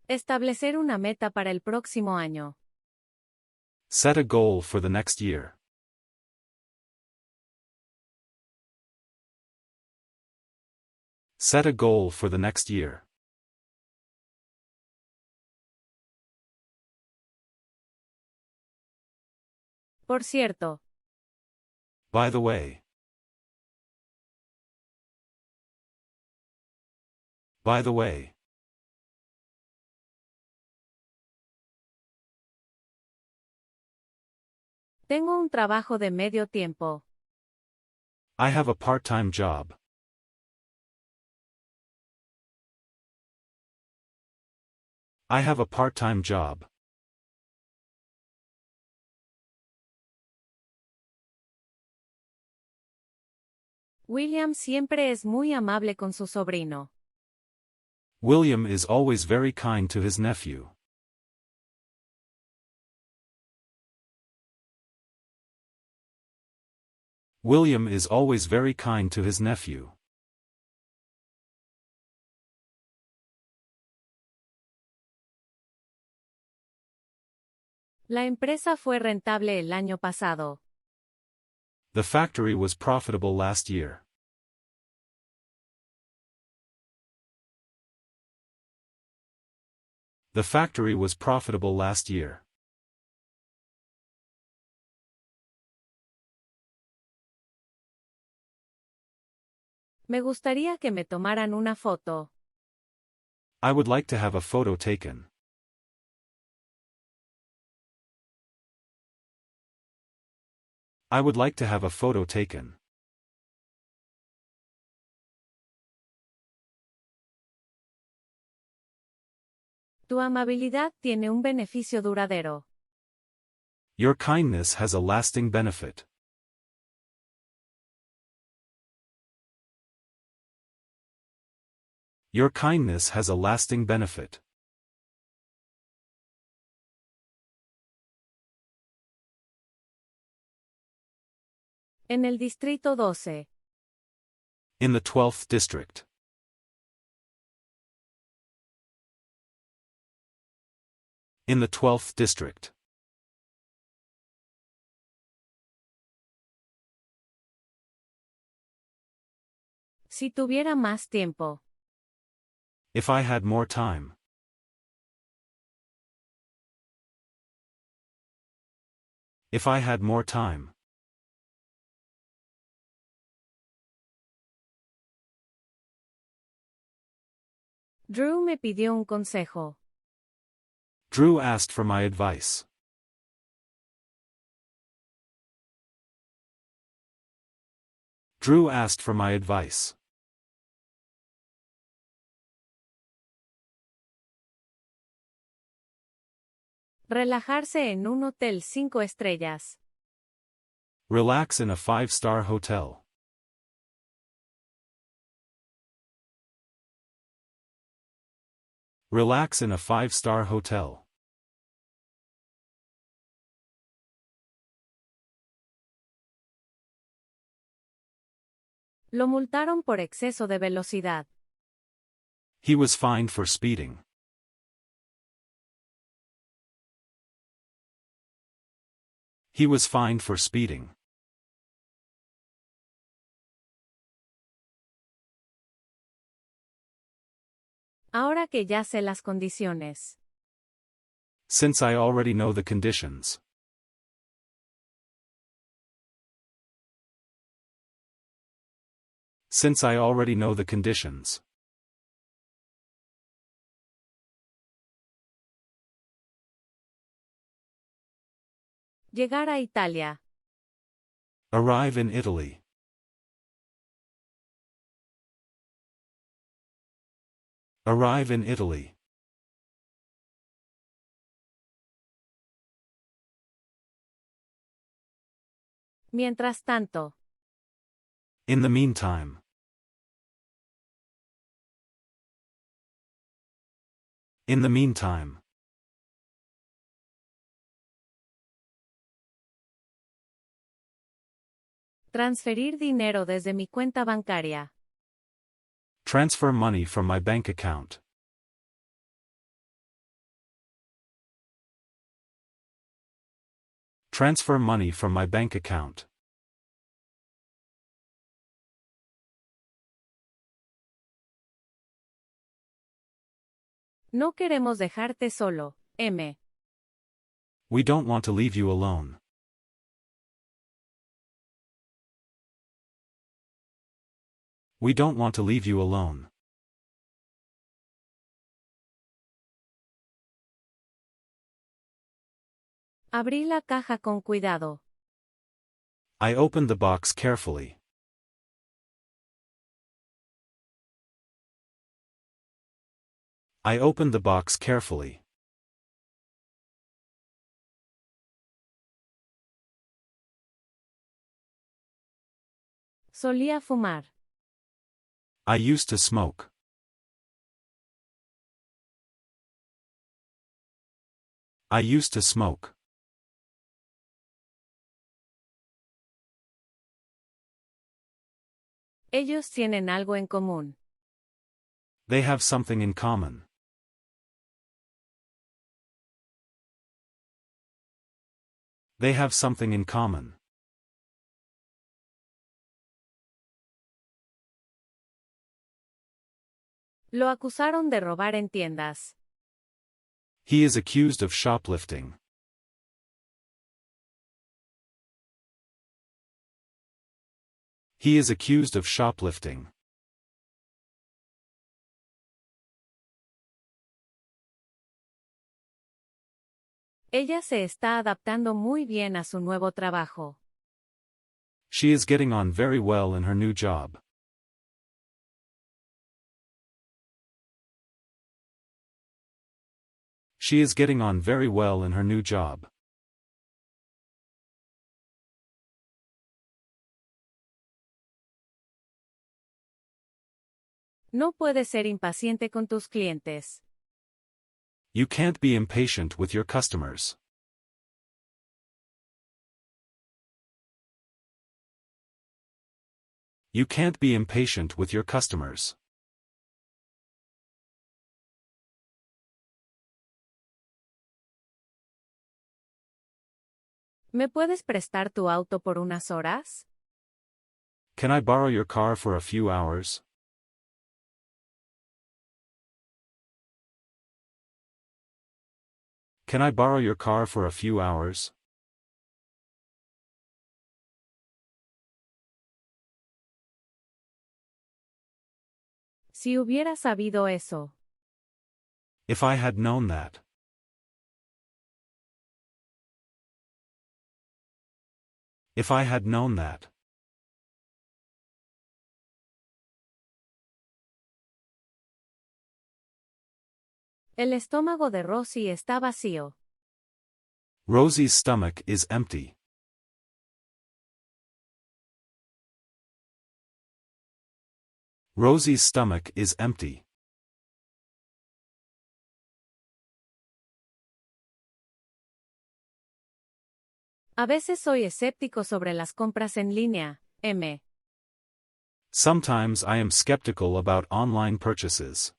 S1: Establecer una meta para el próximo año.
S2: Set a goal for the next year. Set a goal for the next year.
S1: Por cierto.
S2: By the way. By the way.
S1: Tengo un trabajo de medio tiempo.
S2: I have a part-time job. I have a part-time job.
S1: William siempre es muy amable con su sobrino.
S2: William is always very kind to his nephew. William is always very kind to his nephew.
S1: La empresa fue rentable el año pasado.
S2: The factory was profitable last year. The factory was profitable last year.
S1: Me gustaría que me tomaran una foto.
S2: I would like to have a photo taken. I would like to have a photo taken.
S1: Tu amabilidad tiene un beneficio duradero.
S2: Your kindness has a lasting benefit. Your kindness has a lasting benefit.
S1: En el Distrito 12.
S2: In the 12th District. In the 12th District.
S1: Si tuviera más tiempo.
S2: If I had more time. If I had more time.
S1: Drew me pidió un consejo.
S2: Drew asked for my advice. Drew asked for my advice.
S1: Relajarse en un hotel 5 estrellas.
S2: Relax in a 5-star hotel. Relax in a 5-star hotel.
S1: Lo multaron por exceso de velocidad.
S2: He was fined for speeding. He was fined for speeding.
S1: Ahora que ya sé las condiciones.
S2: Since I already know the conditions. Since I already know the conditions.
S1: Llegar a Italia.
S2: Arrive in Italy. Arrive in Italy.
S1: Mientras tanto.
S2: In the meantime. In the meantime.
S1: Transferir dinero desde mi cuenta bancaria.
S2: Transfer money from my bank account. Transfer money from my bank account.
S1: No queremos dejarte solo, M.
S2: We don't want to leave you alone. We don't want to leave you alone.
S1: Abrí la caja con cuidado.
S2: I opened the box carefully. I opened the box carefully.
S1: Solía fumar.
S2: I used to smoke. I used to smoke.
S1: Ellos tienen algo en común.
S2: They have something in common. They have something in common.
S1: Lo acusaron de robar en tiendas.
S2: He is accused of shoplifting. He is accused of shoplifting.
S1: Ella se está adaptando muy bien a su nuevo trabajo.
S2: She is getting on very well in her new job. She is getting on very well in her new job.
S1: No puedes ser impaciente con tus clientes.
S2: You can't be impatient with your customers. You can't be impatient with your customers.
S1: ¿Me puedes prestar tu auto por unas horas?
S2: Can I borrow your car for a few hours? Can I borrow your car for a few hours?
S1: Si hubiera sabido eso.
S2: If I had known that. If I had known that.
S1: El estómago de Rosie está vacío.
S2: Rosie's stomach is empty. Rosie's stomach is empty.
S1: A veces soy escéptico sobre las compras en línea, M.
S2: Sometimes I am skeptical about online purchases.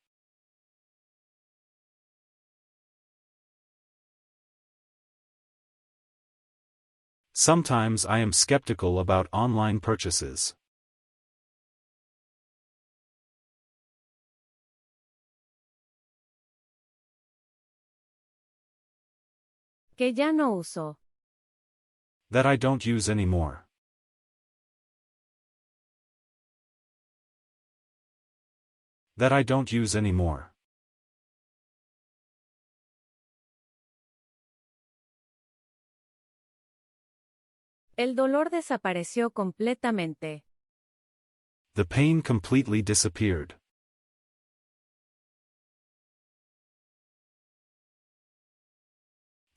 S2: Sometimes I am skeptical about online purchases.
S1: Que ya no uso.
S2: That I don't use anymore. That I don't use anymore.
S1: El dolor desapareció completamente.
S2: The pain completely disappeared.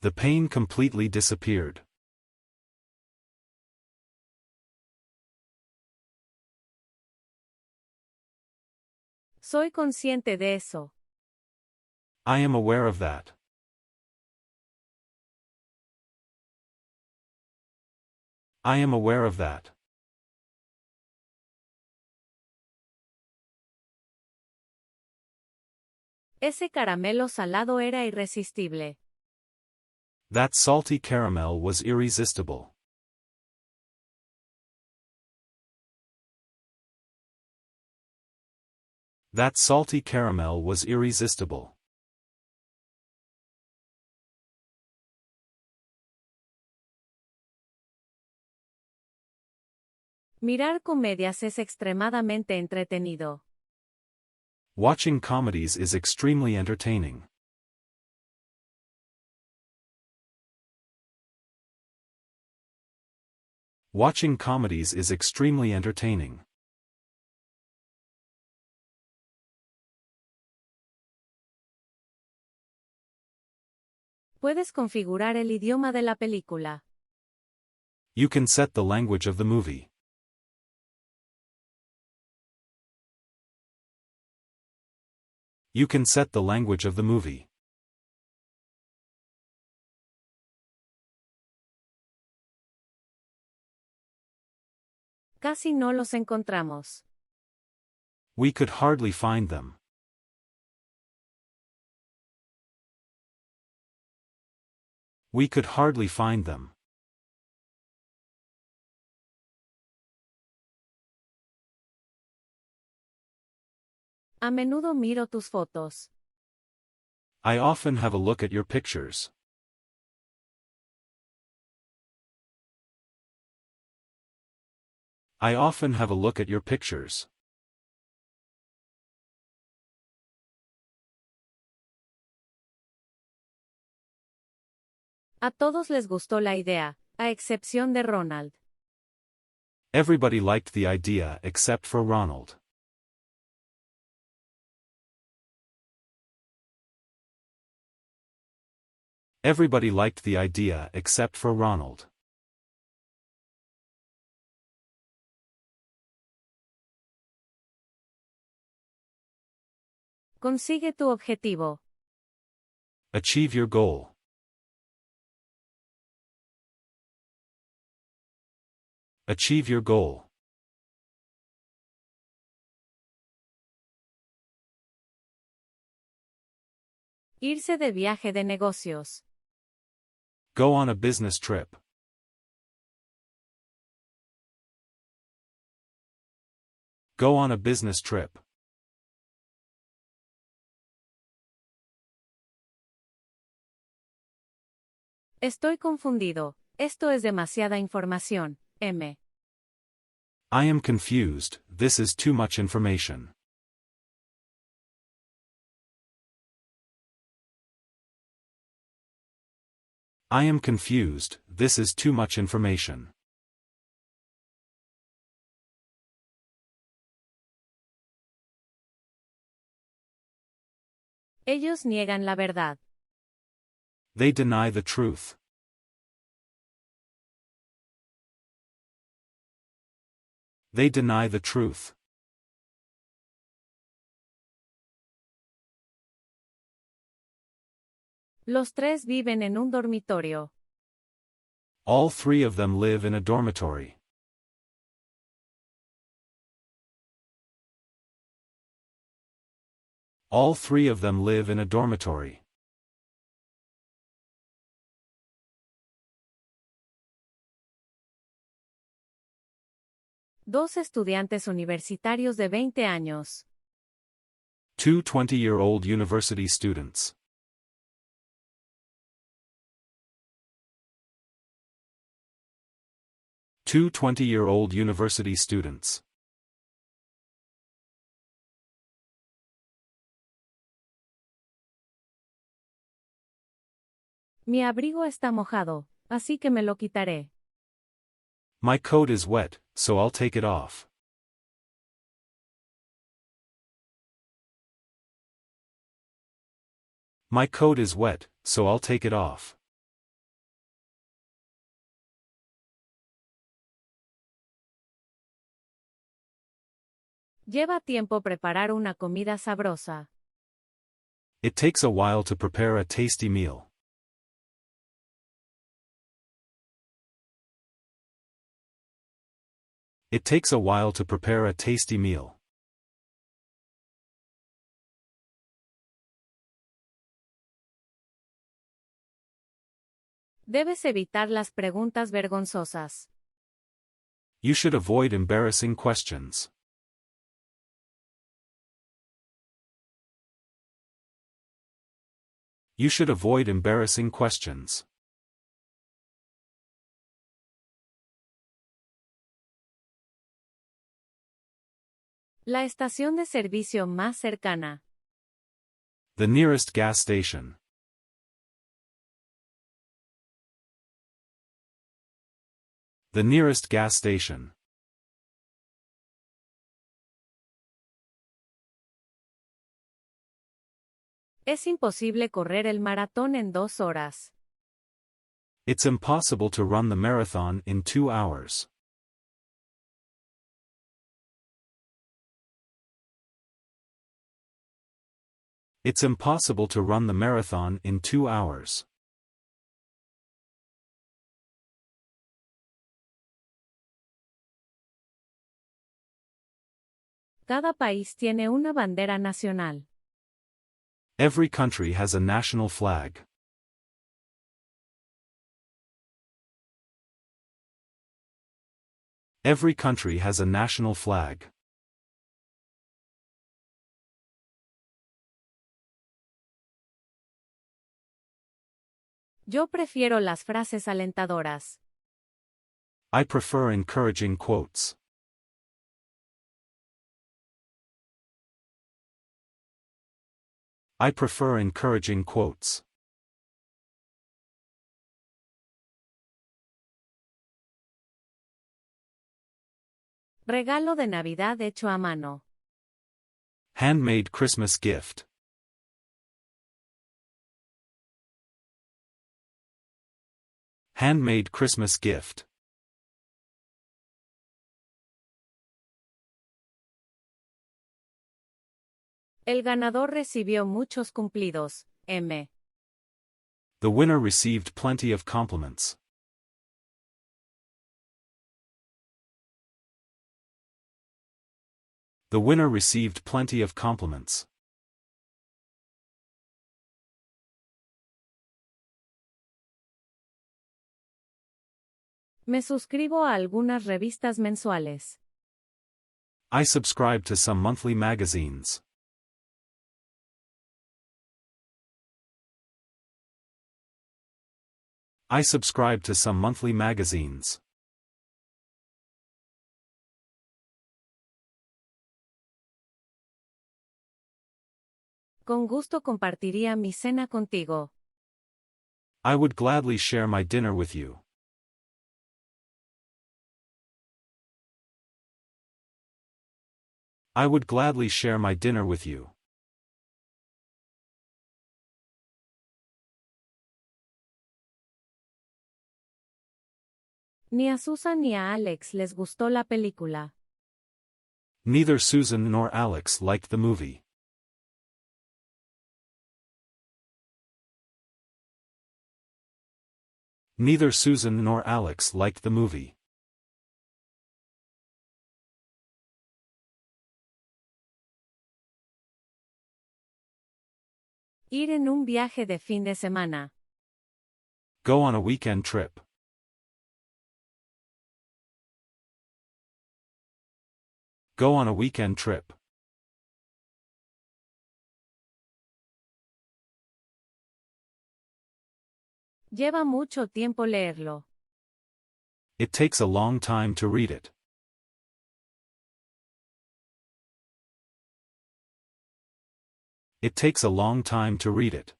S2: The pain completely disappeared.
S1: Soy consciente de eso.
S2: I am aware of that. I am aware of that.
S1: Ese caramelo salado era irresistible.
S2: That salty caramel was irresistible. That salty caramel was irresistible.
S1: Mirar comedias es extremadamente entretenido.
S2: Watching comedies is extremely entertaining. Watching comedies is extremely entertaining.
S1: Puedes configurar el idioma de la película.
S2: You can set the language of the movie. You can set the language of the movie.
S1: Casi no los encontramos.
S2: We could hardly find them. We could hardly find them.
S1: A menudo miro tus fotos.
S2: I often have a look at your pictures. I often have a look at your pictures.
S1: A todos les gustó la idea, a excepción de Ronald.
S2: Everybody liked the idea except for Ronald. Everybody liked the idea except for Ronald.
S1: Consigue tu objetivo.
S2: Achieve your goal. Achieve your goal.
S1: Irse de viaje de negocios.
S2: Go on a business trip. Go on a business trip.
S1: Estoy confundido. Esto es demasiada información, M.
S2: I am confused, this is too much information. I am confused, this is too much information.
S1: Ellos niegan la verdad.
S2: They deny the truth. They deny the truth.
S1: Los tres viven en un dormitorio.
S2: All three of them live in a dormitory. All three of them live in a dormitory.
S1: Dos estudiantes universitarios de 20 años.
S2: Two 20-year-old university students. Two 20-year-old university students.
S1: Mi abrigo está mojado, así que me lo quitaré.
S2: My coat is wet, so I'll take it off. My coat is wet, so I'll take it off.
S1: Lleva tiempo preparar una comida sabrosa.
S2: It takes a while to prepare a tasty meal. It takes a while to prepare a tasty meal.
S1: Debes evitar las preguntas vergonzosas.
S2: You should avoid embarrassing questions. You should avoid embarrassing questions.
S1: La estación de servicio más cercana.
S2: The nearest gas station. The nearest gas station.
S1: Es imposible correr el maratón en 2 horas.
S2: It's impossible to run the marathon in 2 hours. It's impossible to run the marathon in 2 hours.
S1: Cada país tiene una bandera nacional.
S2: Every country has a national flag. Every country has a national flag.
S1: Yo prefiero las frases alentadoras.
S2: I prefer encouraging quotes. I prefer encouraging quotes.
S1: Regalo de Navidad hecho a mano.
S2: Handmade Christmas gift. Handmade Christmas gift.
S1: El ganador recibió muchos cumplidos, M.
S2: The winner received plenty of compliments. The winner received plenty of compliments.
S1: Me suscribo a algunas revistas mensuales.
S2: I subscribe to some monthly magazines. I subscribe to some monthly magazines.
S1: Con gusto compartiría mi cena contigo.
S2: I would gladly share my dinner with you. I would gladly share my dinner with you.
S1: Ni a Susan ni a Alex les gustó la película.
S2: Neither Susan nor Alex liked the movie. Neither Susan nor Alex liked the movie.
S1: Ir en un viaje de fin de semana.
S2: Go on a weekend trip. Go on a weekend trip.
S1: Lleva mucho tiempo leerlo.
S2: It takes a long time to read it. It takes a long time to read it.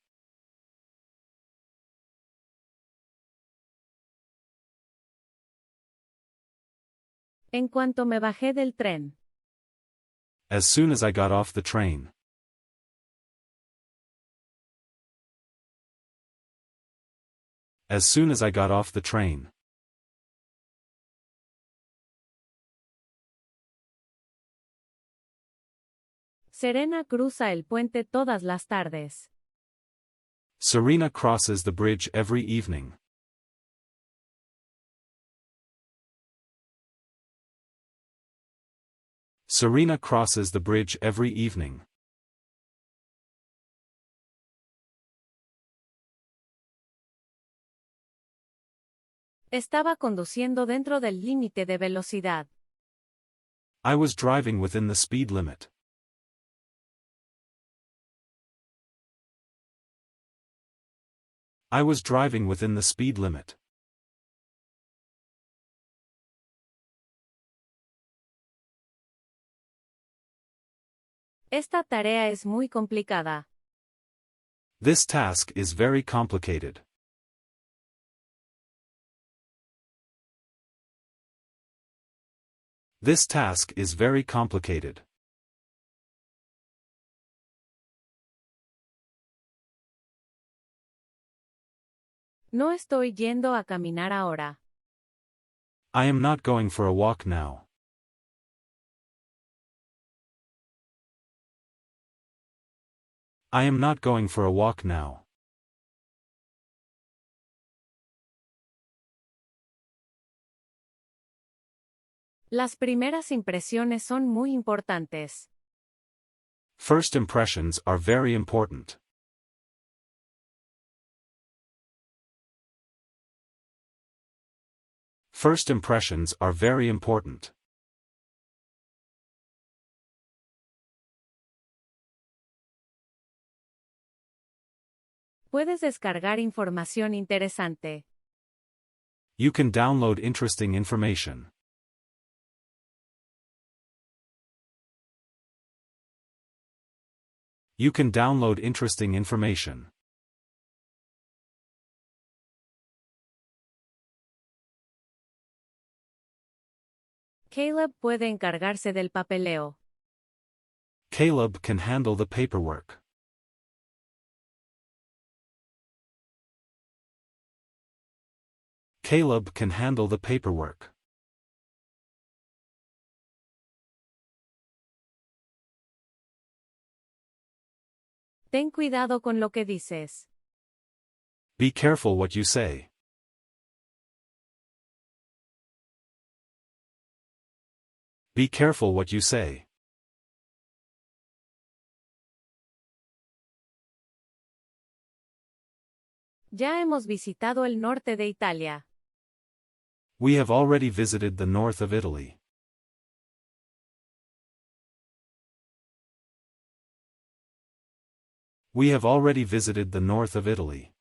S1: En cuanto me bajé del tren.
S2: As soon as I got off the train. As soon as I got off the train.
S1: Serena cruza el puente todas las tardes.
S2: Serena crosses the bridge every evening. Serena crosses the bridge every evening.
S1: Estaba conduciendo dentro del límite de velocidad.
S2: I was driving within the speed limit. I was driving within the speed limit.
S1: Esta tarea es muy complicada.
S2: This task is very complicated. This task is very complicated.
S1: No estoy yendo a caminar ahora.
S2: I am not going for a walk now. I am not going for a walk now.
S1: Las primeras impresiones son muy importantes.
S2: First impressions are very important. First impressions are very important.
S1: Puedes descargar información interesante.
S2: You can download interesting information. You can download interesting information.
S1: Caleb puede encargarse del papeleo.
S2: Caleb can handle the paperwork. Caleb can handle the paperwork.
S1: Ten cuidado con lo que dices.
S2: Be careful what you say. Be careful what you say.
S1: Ya hemos visitado el norte de Italia.
S2: We have already visited the north of Italy. We have already visited the north of Italy.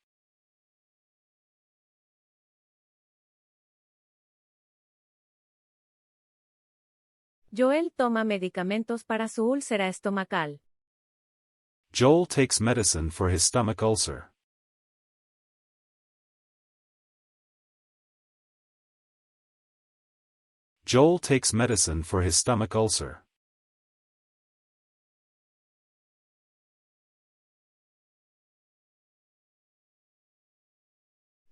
S1: Joel toma medicamentos para su úlcera estomacal.
S2: Joel takes medicine for his stomach ulcer. Joel takes medicine for his stomach ulcer.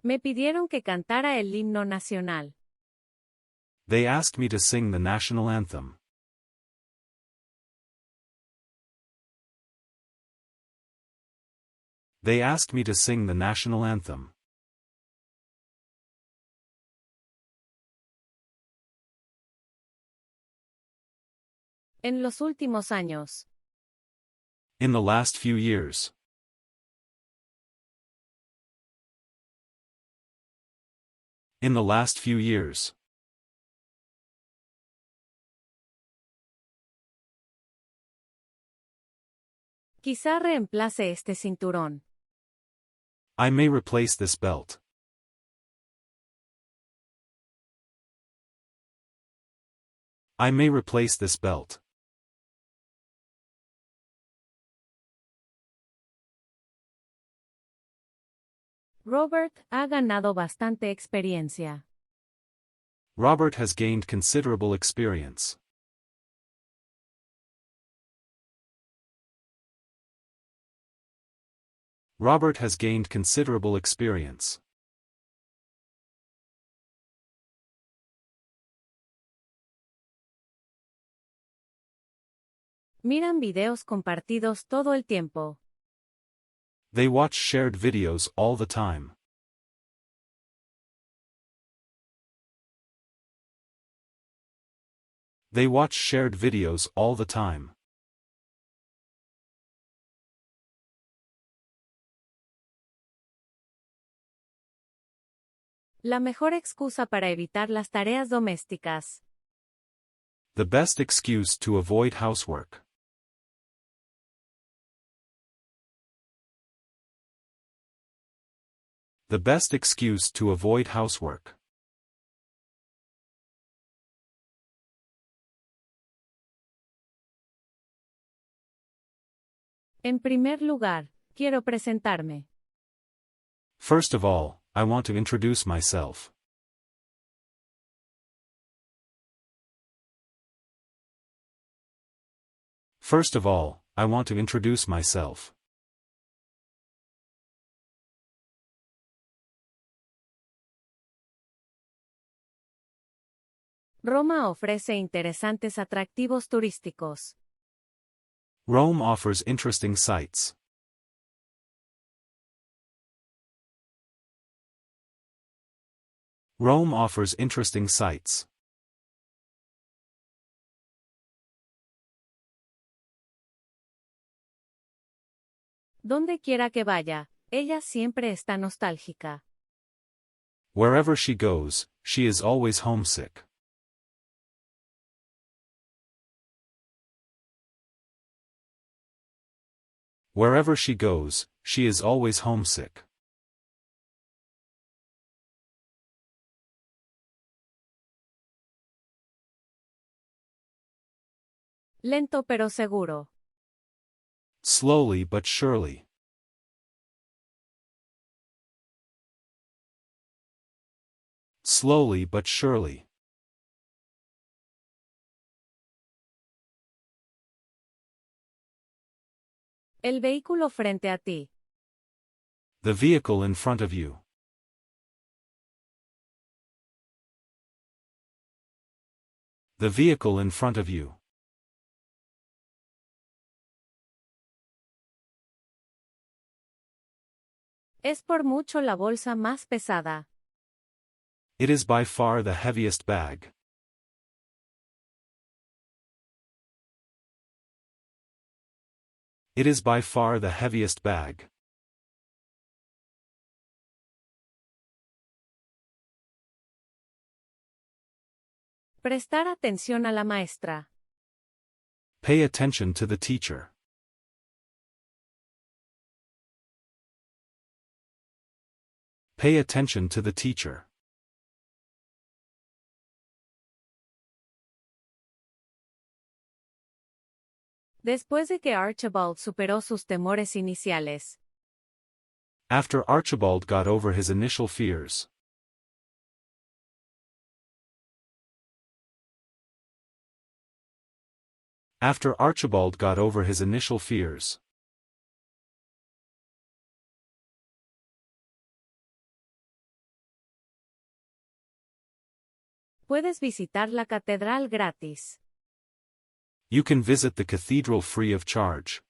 S1: Me pidieron que cantara el himno nacional.
S2: They asked me to sing the national anthem. They asked me to sing the national anthem.
S1: En los últimos años.
S2: In the last few years. In the last few years.
S1: Quizá reemplace este cinturón.
S2: I may replace this belt. I may replace this belt.
S1: Robert ha ganado bastante experiencia.
S2: Robert has gained considerable experience. Robert has gained considerable experience.
S1: Miran videos compartidos todo el tiempo.
S2: They watch shared videos all the time. They watch shared videos all the time.
S1: La mejor excusa para evitar las tareas domésticas.
S2: The best excuse to avoid housework. The best excuse to avoid housework.
S1: En primer lugar, quiero presentarme.
S2: First of all, I want to introduce myself. First of all, I want to introduce myself.
S1: Roma ofrece interesantes atractivos turísticos.
S2: Rome offers interesting sights. Rome offers interesting sights.
S1: Donde quiera que vaya, ella siempre está nostálgica.
S2: Wherever she goes, she is always homesick. Wherever she goes, she is always homesick.
S1: Lento pero seguro.
S2: Slowly but surely. Slowly but surely.
S1: El vehículo frente a ti.
S2: The vehicle in front of you. The vehicle in front of you.
S1: Es por mucho la bolsa más pesada.
S2: It is by far the heaviest bag. It is by far the heaviest bag.
S1: Prestar atención a la maestra.
S2: Pay attention to the teacher. Pay attention to the teacher.
S1: Después de que Archibald superó sus temores iniciales.
S2: After Archibald got over his initial fears. After Archibald got over his initial fears.
S1: Puedes visitar la catedral gratis.
S2: You can visit the cathedral free of charge.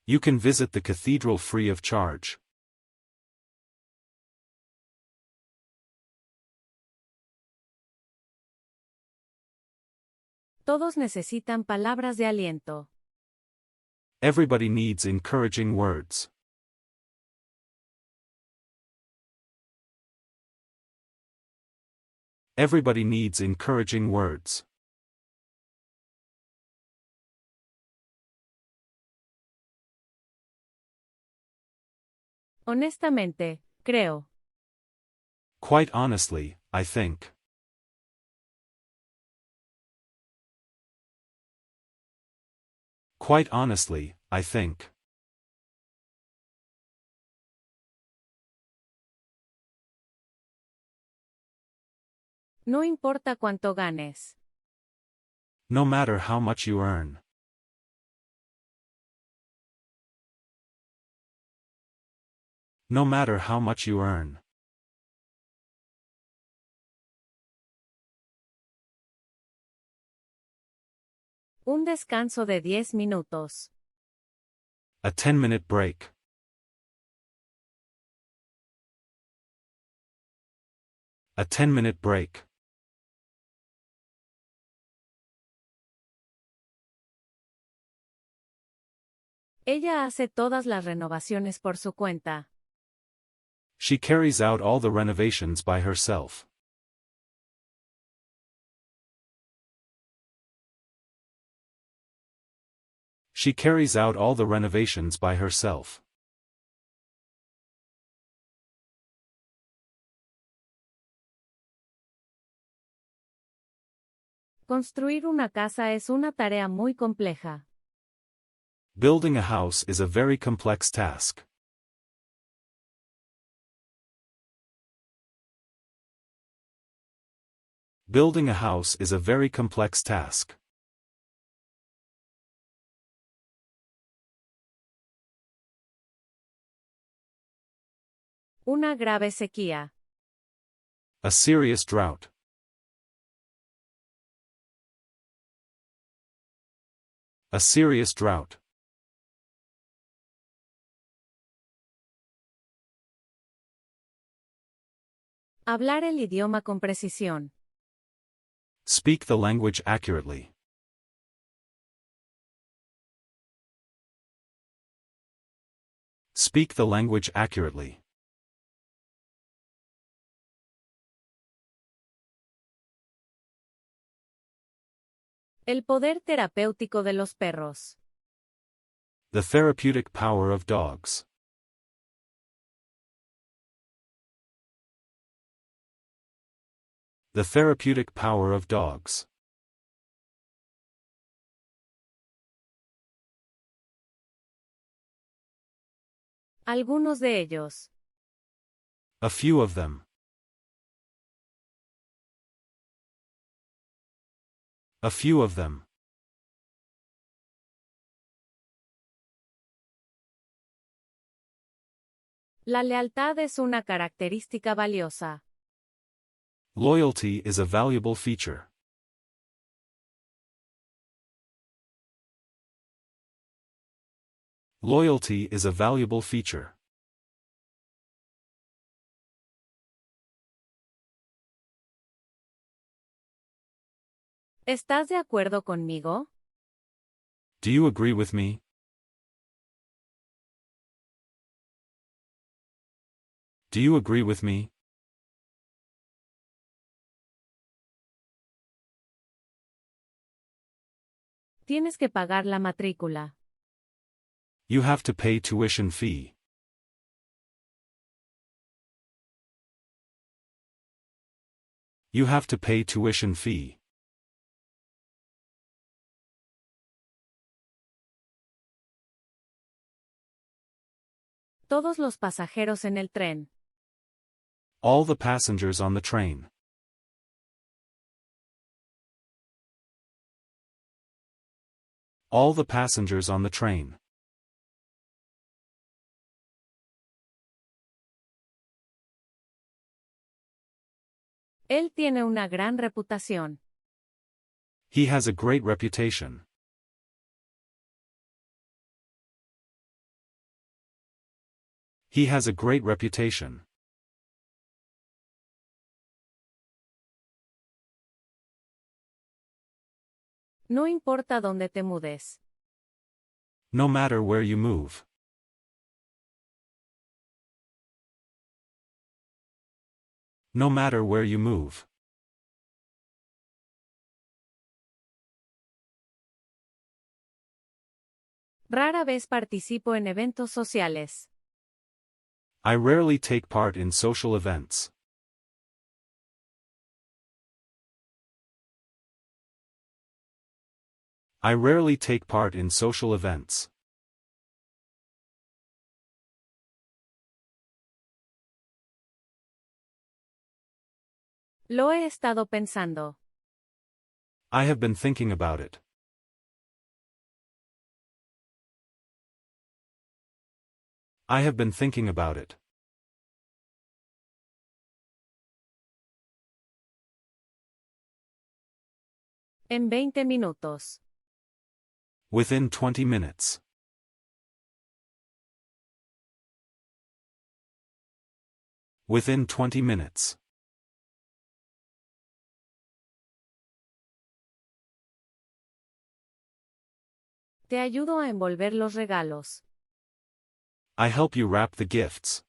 S2: You can visit the cathedral free of charge.
S1: Todos necesitan palabras de aliento.
S2: Everybody needs encouraging words. Everybody needs encouraging words.
S1: Honestamente, creo.
S2: Quite honestly, I think. Quite honestly, I think.
S1: No importa cuánto ganes.
S2: No matter how much you earn. No matter how much you earn.
S1: Un descanso de 10 minutos.
S2: A 10-minute break. A 10-minute break.
S1: Ella hace todas las renovaciones por su cuenta.
S2: She carries out all the renovations by herself. She carries out all the renovations by herself.
S1: Construir una casa es una tarea muy compleja.
S2: Building a house is a very complex task. Building a house is a very complex task.
S1: Una grave sequía.
S2: A serious drought. A serious drought.
S1: Hablar el idioma con precisión.
S2: Speak the language accurately. Speak the language accurately.
S1: El poder terapéutico de los perros.
S2: The therapeutic power of dogs. The therapeutic power of dogs.
S1: Algunos de ellos.
S2: A few of them. A few of them.
S1: La lealtad es una característica valiosa.
S2: Loyalty is a valuable feature. Loyalty is a valuable feature.
S1: ¿Estás de acuerdo conmigo?
S2: Do you agree with me? Do you agree with me?
S1: Tienes que pagar la matrícula.
S2: You have to pay tuition fee. You have to pay tuition fee.
S1: Todos los pasajeros en el tren.
S2: All the passengers on the train. All the passengers on the train.
S1: Él tiene una gran reputación.
S2: He has a great reputation. He has a great reputation.
S1: No importa dónde te mudes.
S2: No matter where you move. No matter where you move.
S1: Rara vez participo en eventos sociales.
S2: I rarely take part in social events. I rarely take part in social events.
S1: Lo he estado pensando.
S2: I have been thinking about it. I have been thinking about it.
S1: En 20 minutos.
S2: Within 20 minutes. Within 20 minutes.
S1: Te ayudo a envolver los regalos.
S2: I help you wrap the gifts.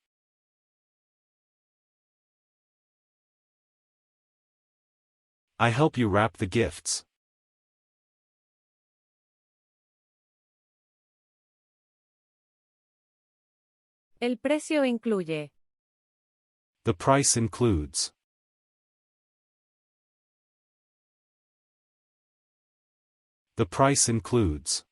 S2: I help you wrap the gifts.
S1: El precio incluye.
S2: The price includes. The price includes.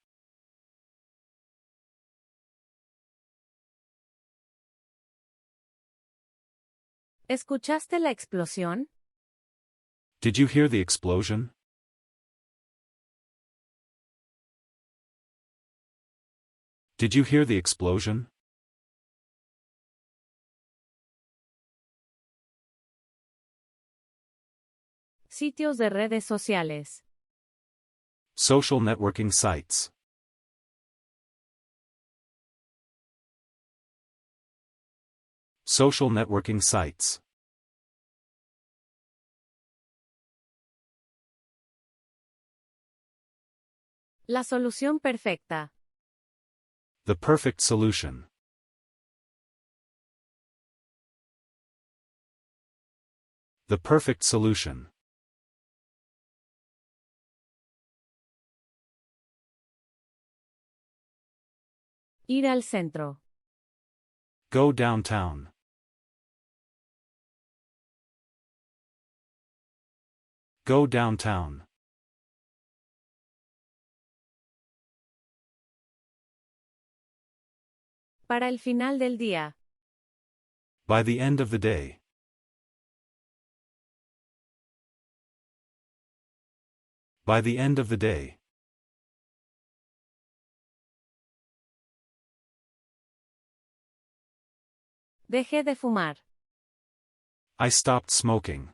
S1: ¿Escuchaste la explosión?
S2: Did you hear the explosion? Did you hear the explosion?
S1: Sitios de redes sociales.
S2: Social networking sites. Social networking sites.
S1: La solución perfecta.
S2: The perfect solution. The perfect solution.
S1: Ir al centro.
S2: Go downtown. Go downtown.
S1: Para el final del día.
S2: By the end of the day. By the end of the day.
S1: Dejé de fumar.
S2: I stopped smoking.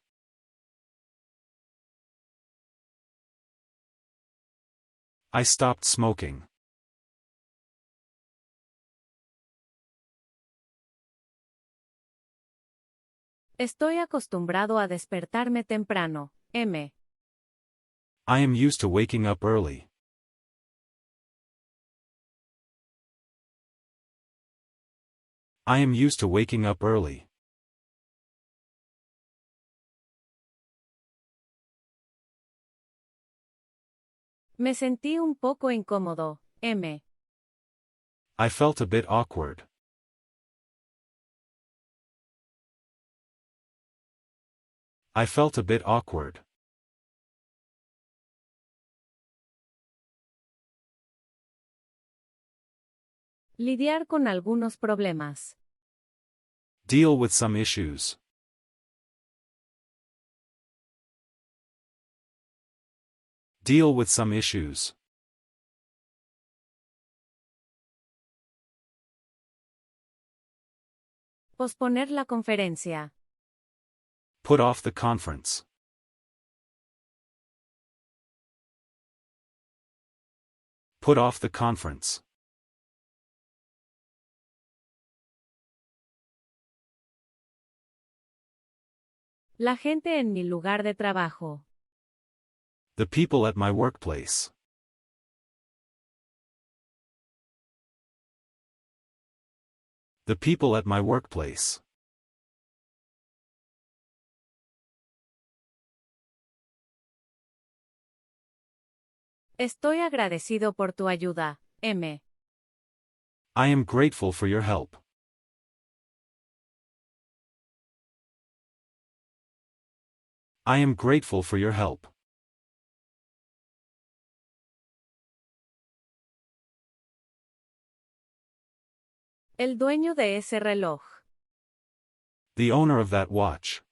S2: I stopped smoking.
S1: Estoy acostumbrado a despertarme temprano. M.
S2: I am used to waking up early. I am used to waking up early.
S1: Me sentí un poco incómodo. M.
S2: I felt a bit awkward. I felt a bit awkward.
S1: Lidiar con algunos problemas.
S2: Deal with some issues. Deal with some issues.
S1: Posponer la conferencia.
S2: Put off the conference. Put off the conference.
S1: La gente en mi lugar de trabajo.
S2: The people at my workplace. The people at my workplace.
S1: Estoy agradecido por tu ayuda, M.
S2: I am grateful for your help. I am grateful for your help.
S1: El dueño de ese reloj.
S2: The owner of that watch.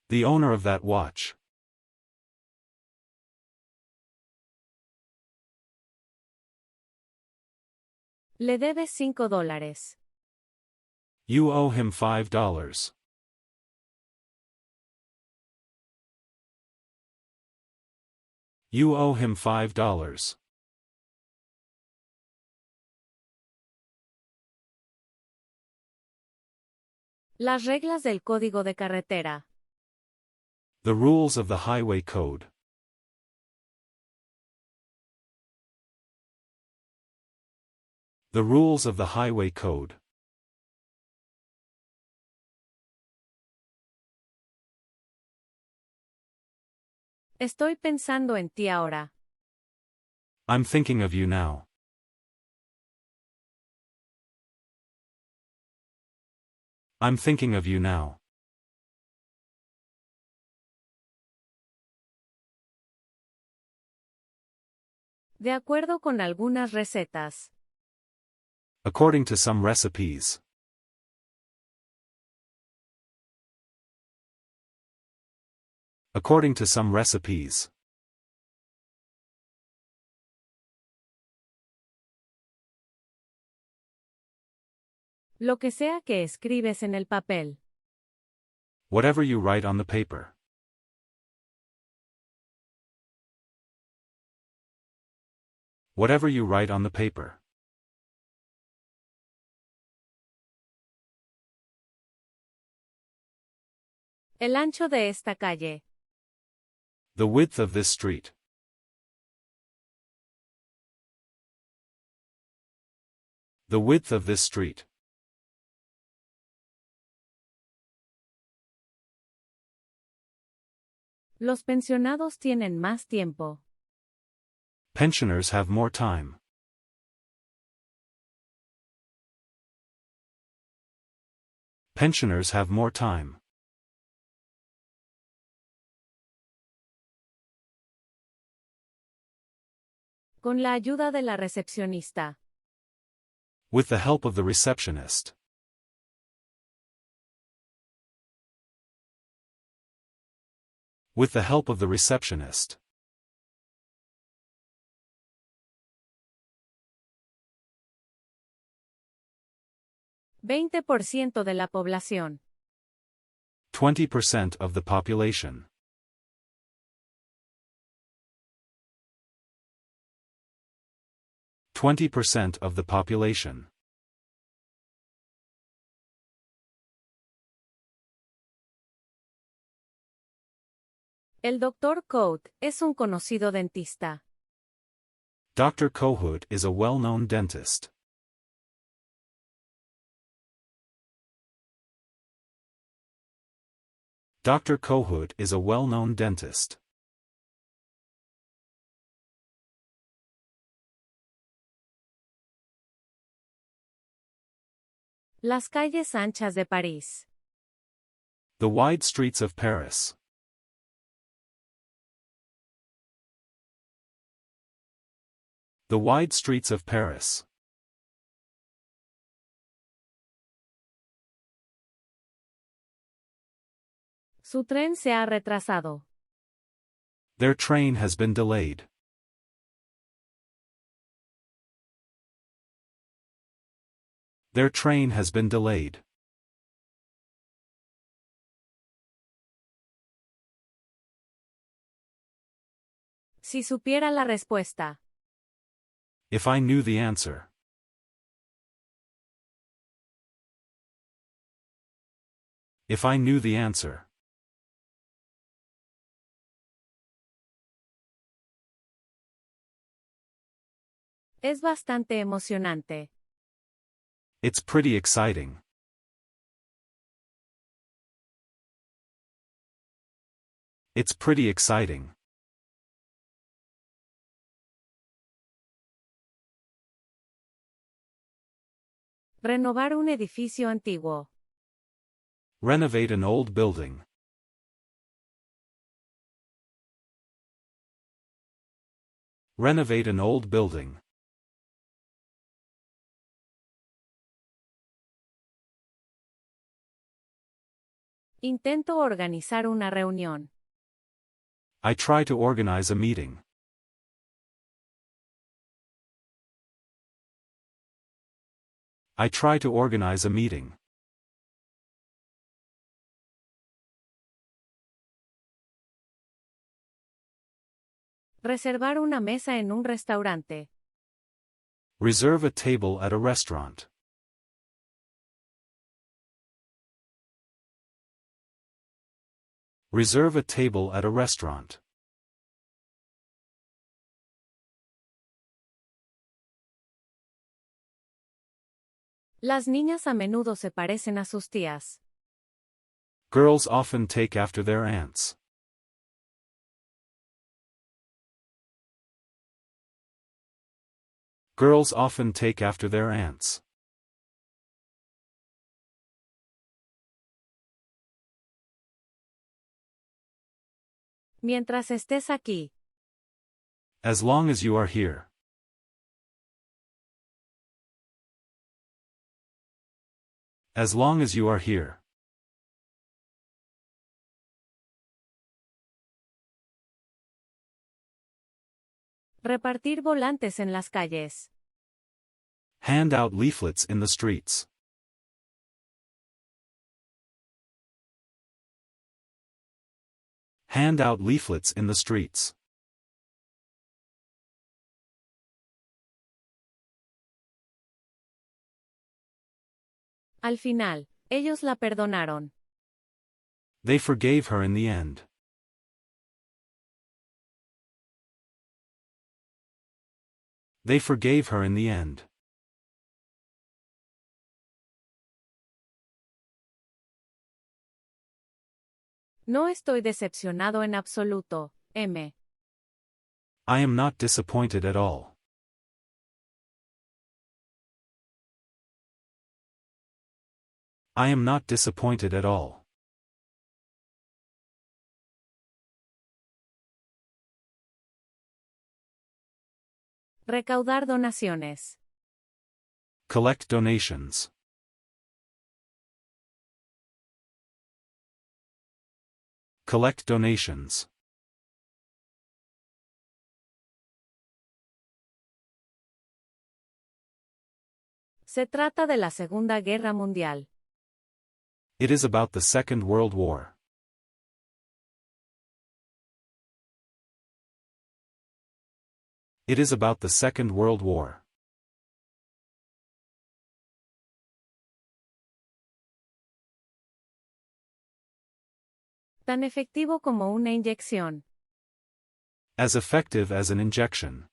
S2: The owner of that watch.
S1: Le debes $5.
S2: You owe him $5. You owe him $5.
S1: Las reglas del código de carretera.
S2: The rules of the highway code. The rules of the highway code.
S1: Estoy pensando en ti ahora.
S2: I'm thinking of you now. I'm thinking of you now.
S1: De acuerdo con algunas recetas.
S2: According to some recipes. According to some recipes.
S1: Lo que sea que escribes en el papel.
S2: Whatever you write on the paper. Whatever you write on the paper.
S1: El ancho de esta calle.
S2: The width of this street. The width of this street.
S1: Los pensionados tienen más tiempo.
S2: Pensioners have more time. Pensioners have more time.
S1: Con la ayuda de la recepcionista.
S2: With the help of the receptionist. With the help of the receptionist.
S1: $20 de la población.
S2: 20% of the population. 20% of the population.
S1: El Dr. Coate es un conocido dentista.
S2: Dr. Kohut is a well-known dentist. Dr. Kohut is a well-known dentist.
S1: Las calles anchas de París.
S2: The wide streets of Paris. The wide streets of Paris.
S1: Su tren se ha retrasado.
S2: Their train has been delayed. Their train has been delayed.
S1: Si supiera la respuesta.
S2: If I knew the answer. If I knew the answer.
S1: Es bastante emocionante.
S2: It's pretty exciting. It's pretty exciting.
S1: Renovar un edificio antiguo.
S2: Renovate an old building. Renovate an old building.
S1: Intento organizar una reunión.
S2: I try to organize a meeting. I try to organize a meeting.
S1: Reservar una mesa en un restaurante.
S2: Reserve a table at a restaurant. Reserve a table at a restaurant.
S1: Las niñas a menudo se parecen a sus tías.
S2: Girls often take after their aunts. Girls often take after their aunts.
S1: Mientras estés aquí.
S2: As long as you are here. As long as you are here.
S1: Repartir volantes en las calles.
S2: Hand out leaflets in the streets. Hand out leaflets in the streets.
S1: Al final, ellos la perdonaron.
S2: They forgave her in the end. They forgave her in the end.
S1: No estoy decepcionado en absoluto, M.
S2: I am not disappointed at all. I am not disappointed at all.
S1: Recaudar donaciones.
S2: Collect donations. Collect donations.
S1: Se trata de la Segunda Guerra Mundial.
S2: It is about the Second World War. It is about the Second World War.
S1: Tan efectivo como una inyección.
S2: As effective as an injection.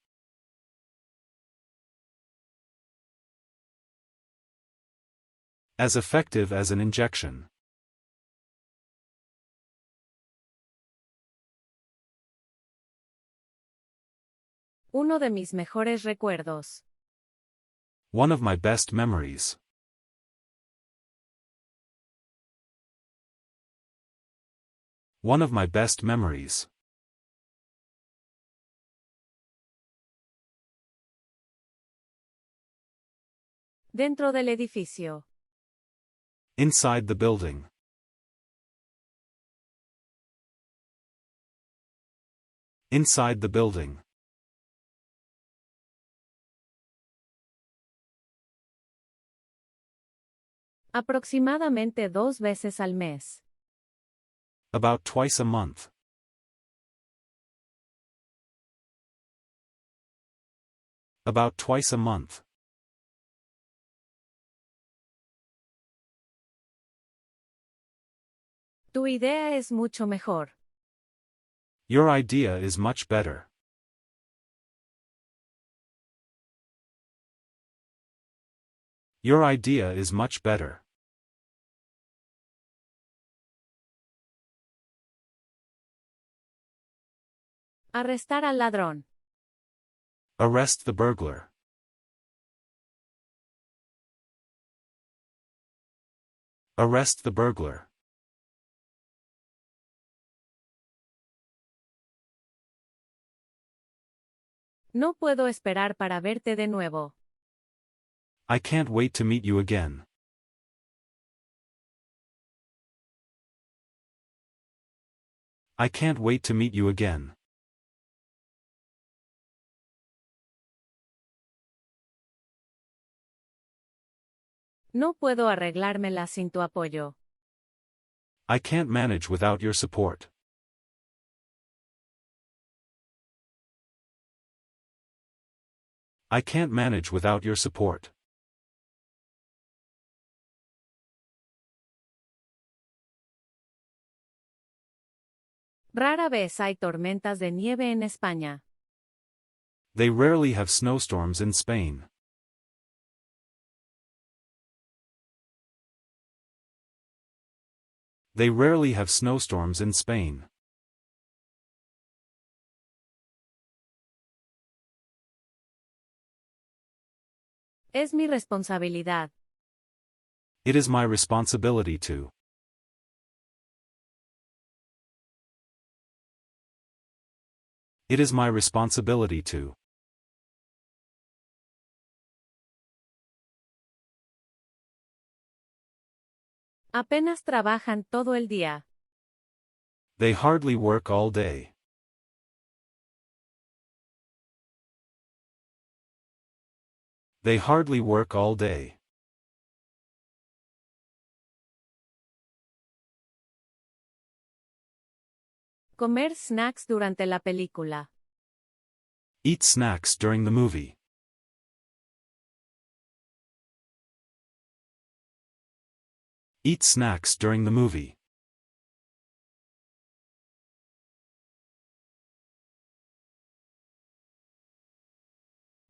S2: As effective as an injection.
S1: Uno de mis mejores recuerdos.
S2: One of my best memories. One of my best memories.
S1: Dentro del edificio.
S2: Inside the building. Inside the building.
S1: Aproximadamente 2 veces al mes.
S2: About twice a month. About twice a month.
S1: Tu idea es mucho mejor.
S2: Your idea is much better. Your idea is much better.
S1: Arrestar al ladrón.
S2: Arrest the burglar. Arrest the burglar.
S1: No puedo esperar para verte de nuevo.
S2: I can't wait to meet you again. I can't wait to meet you again.
S1: No puedo arreglármela sin tu apoyo.
S2: I can't manage without your support. I can't manage without your support.
S1: Rara vez hay tormentas de nieve en España.
S2: They rarely have snowstorms in Spain. They rarely have snowstorms in Spain.
S1: Es mi responsabilidad.
S2: It is my responsibility to. It is my responsibility to.
S1: Apenas trabajan todo el día.
S2: They hardly work all day. They hardly work all day.
S1: Comer snacks durante la película.
S2: Eat snacks during the movie. Eat snacks during the movie.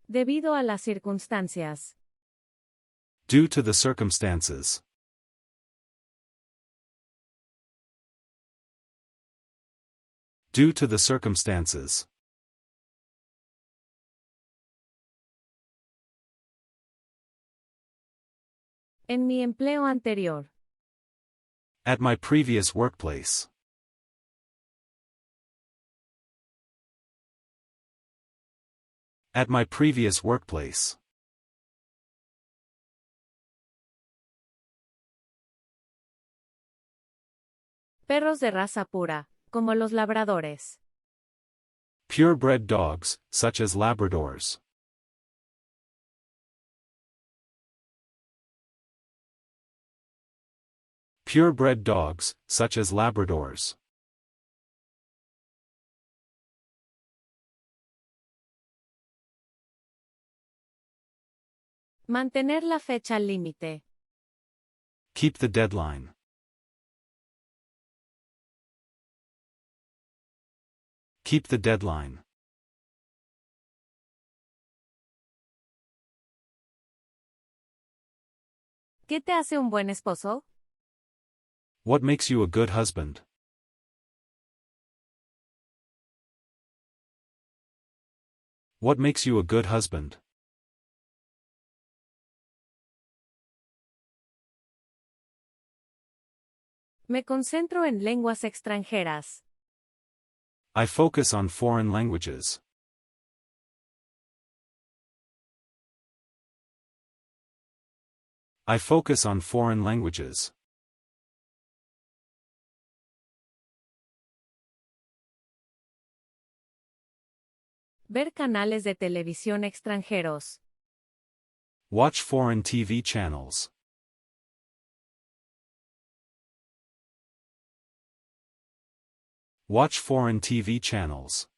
S1: Debido a las circunstancias.
S2: Due to the circumstances. Due to the circumstances.
S1: En mi empleo anterior.
S2: At my previous workplace. At my previous workplace.
S1: Perros de raza pura, como los labradores.
S2: Purebred dogs, such as Labradors. Purebred dogs, such as Labradors.
S1: Mantener la fecha límite.
S2: Keep the deadline. Keep the deadline.
S1: ¿Qué te hace un buen esposo?
S2: What makes you a good husband? What makes you a good husband?
S1: Me concentro en lenguas extranjeras.
S2: I focus on foreign languages. I focus on foreign languages.
S1: Ver canales de televisión extranjeros.
S2: Watch foreign TV channels. Watch foreign TV channels.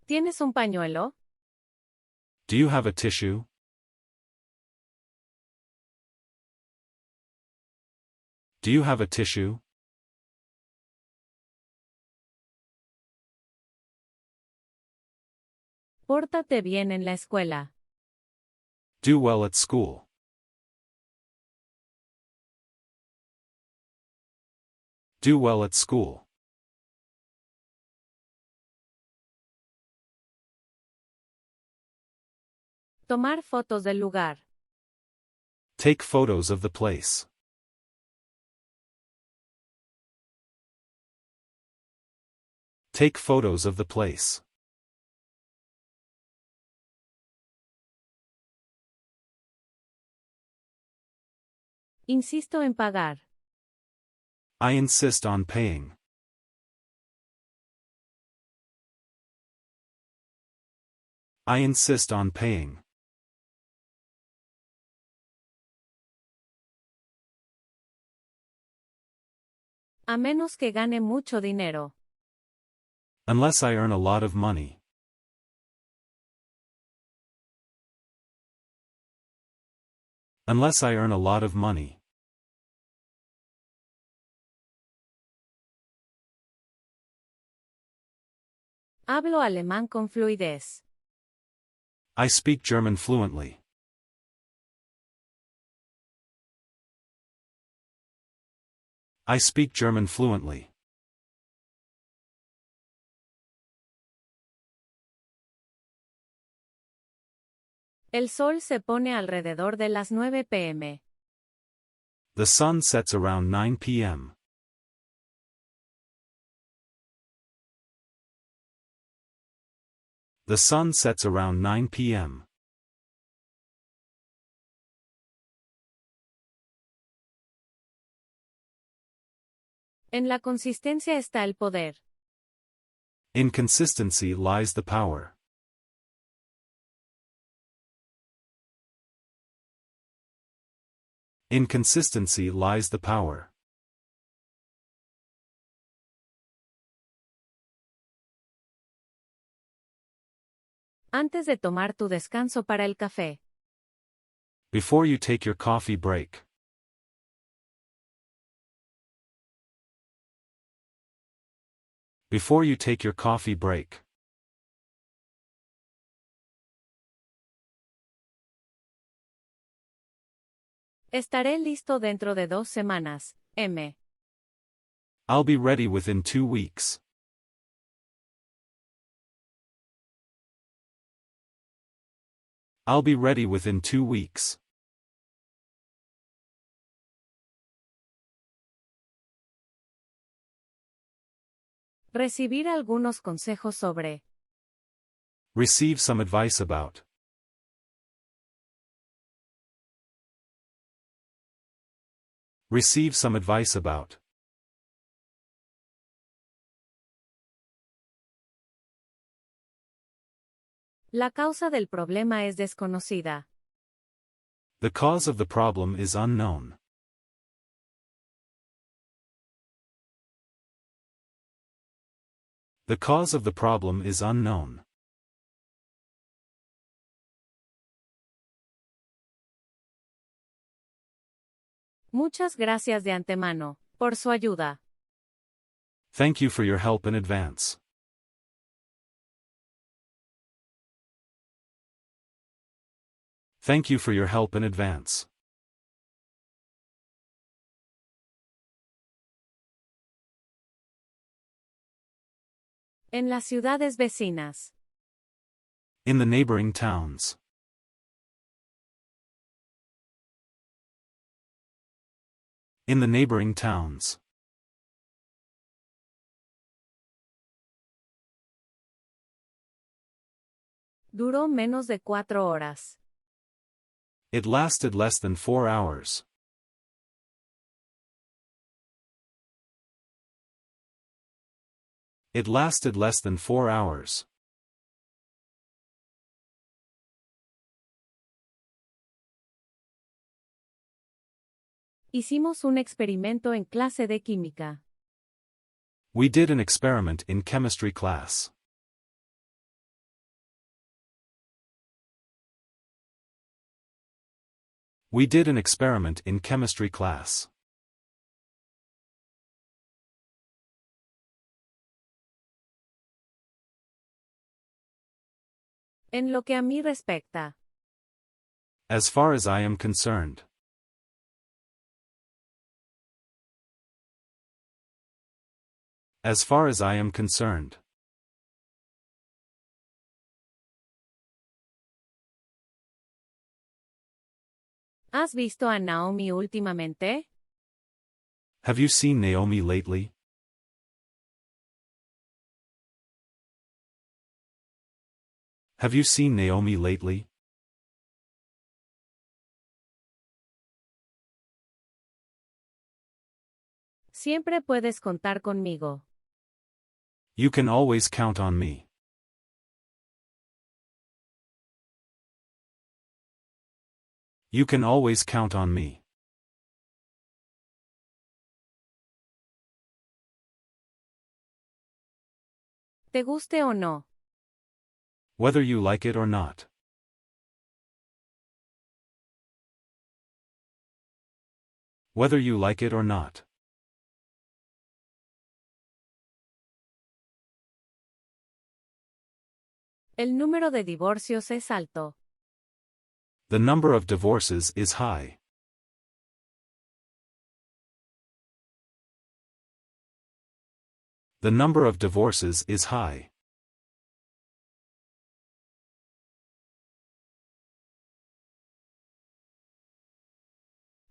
S1: ¿Tienes un pañuelo?
S2: Do you have a tissue? Do you have a tissue?
S1: Pórtate bien en la escuela.
S2: Do well at school. Do well at school.
S1: Tomar fotos del lugar.
S2: Take photos of the place. Take photos of the place.
S1: Insisto en pagar.
S2: I insist on paying. I insist on paying.
S1: A menos que gane mucho dinero.
S2: Unless I earn a lot of money. Unless I earn a lot of money.
S1: Hablo alemán con fluidez.
S2: I speak German fluently. I speak German fluently.
S1: El sol se pone alrededor de las 9 p.m.
S2: The sun sets around 9 p.m. The sun sets around 9 p.m.
S1: En la consistencia está el poder.
S2: In consistency lies the power. In consistency lies the power.
S1: Antes de tomar tu descanso para el café.
S2: Before you take your coffee break. Before you take your coffee break.
S1: Estaré listo dentro de 2 semanas, M.
S2: I'll be ready within 2 weeks. I'll be ready within 2 weeks.
S1: Recibir algunos consejos sobre.
S2: Receive some advice about. Receive some advice about.
S1: La causa del problema es desconocida.
S2: The cause of the problem is unknown. The cause of the problem is unknown.
S1: Muchas gracias de antemano, por su ayuda.
S2: Thank you for your help in advance. Thank you for your help in advance.
S1: En las ciudades vecinas.
S2: In the neighboring towns. In the neighboring towns.
S1: Duró menos de 4 horas.
S2: It lasted less than 4 hours. It lasted less than 4 hours.
S1: Hicimos un experimento en clase de química.
S2: We did an experiment in chemistry class. We did an experiment in chemistry class.
S1: En lo que a mí respecta.
S2: As far as I am concerned. As far as I am concerned.
S1: ¿Has visto a Naomi últimamente?
S2: Have you seen Naomi lately? Have you seen Naomi lately?
S1: Siempre puedes contar conmigo.
S2: You can always count on me. You can always count on me.
S1: Te guste o no.
S2: Whether you like it or not. Whether you like it or not.
S1: El número de divorcios es alto.
S2: The number of divorces is high. The number of divorces is high.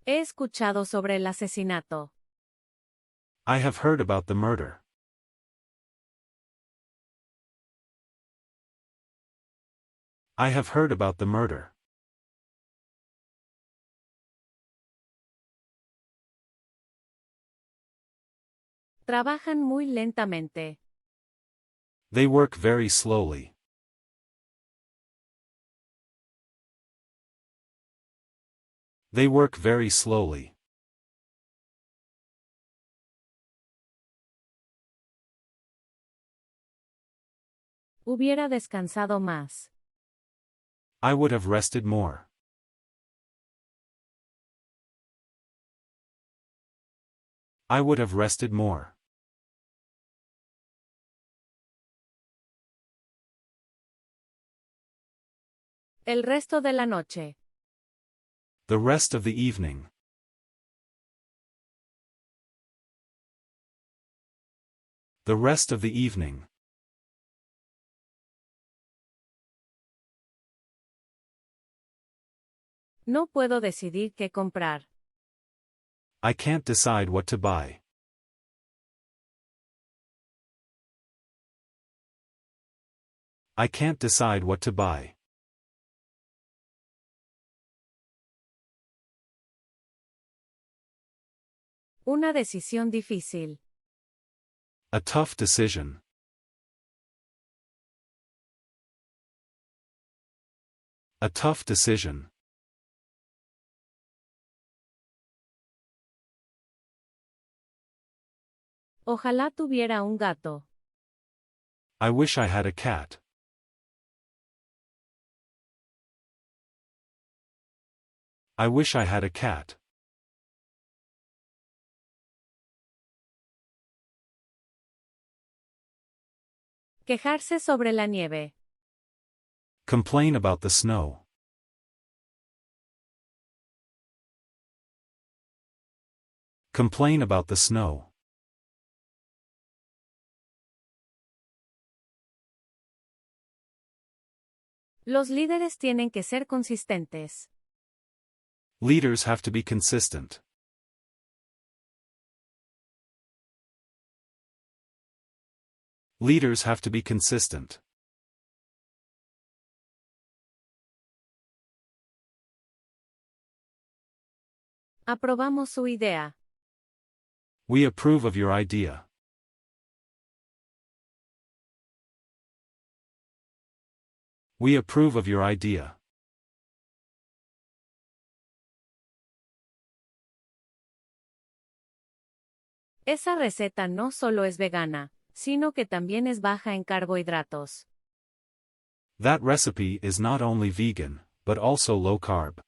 S1: He escuchado sobre el asesinato.
S2: I have heard about the murder. I have heard about the murder.
S1: Trabajan muy lentamente.
S2: They work very slowly. They work very slowly.
S1: Hubiera descansado más.
S2: I would have rested more. I would have rested more.
S1: El resto de la noche.
S2: The rest of the evening. The rest of the evening.
S1: No puedo decidir qué comprar.
S2: I can't decide what to buy. I can't decide what to buy.
S1: Una decisión difícil.
S2: A tough decision. A tough decision.
S1: Ojalá tuviera un gato.
S2: I wish I had a cat. I wish I had a cat.
S1: Quejarse sobre la nieve.
S2: Complain about the snow. Complain about the snow.
S1: Los líderes tienen que ser consistentes.
S2: Leaders have to be consistent. Leaders have to be consistent.
S1: Aprobamos su idea.
S2: We approve of your idea. We approve of your idea.
S1: Esa receta no solo es vegana, sino que también es baja en carbohidratos.
S2: That recipe is not only vegan, but also low carb.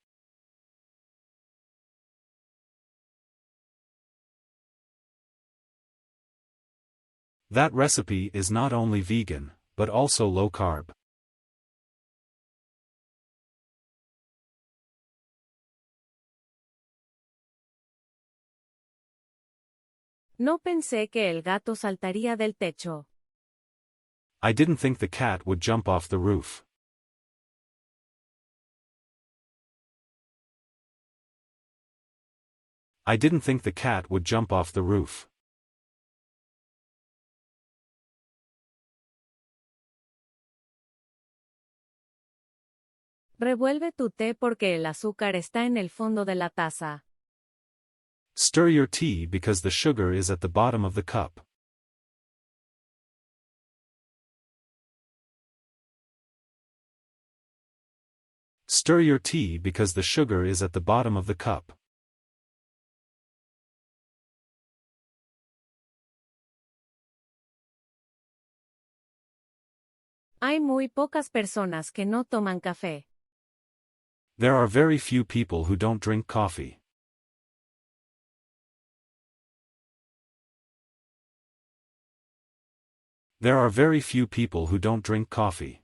S2: That recipe is not only vegan, but also low carb.
S1: No pensé que el gato saltaría del techo.
S2: I didn't think the cat would jump off the roof. I didn't think the cat would jump off the roof.
S1: Revuelve tu té porque el azúcar está en el fondo de la taza.
S2: Stir your tea because the sugar is at the bottom of the cup. Stir your tea because the sugar is at the bottom of the cup.
S1: Hay muy pocas personas que no toman café.
S2: There are very few people who don't drink coffee. There are very few people who don't drink coffee.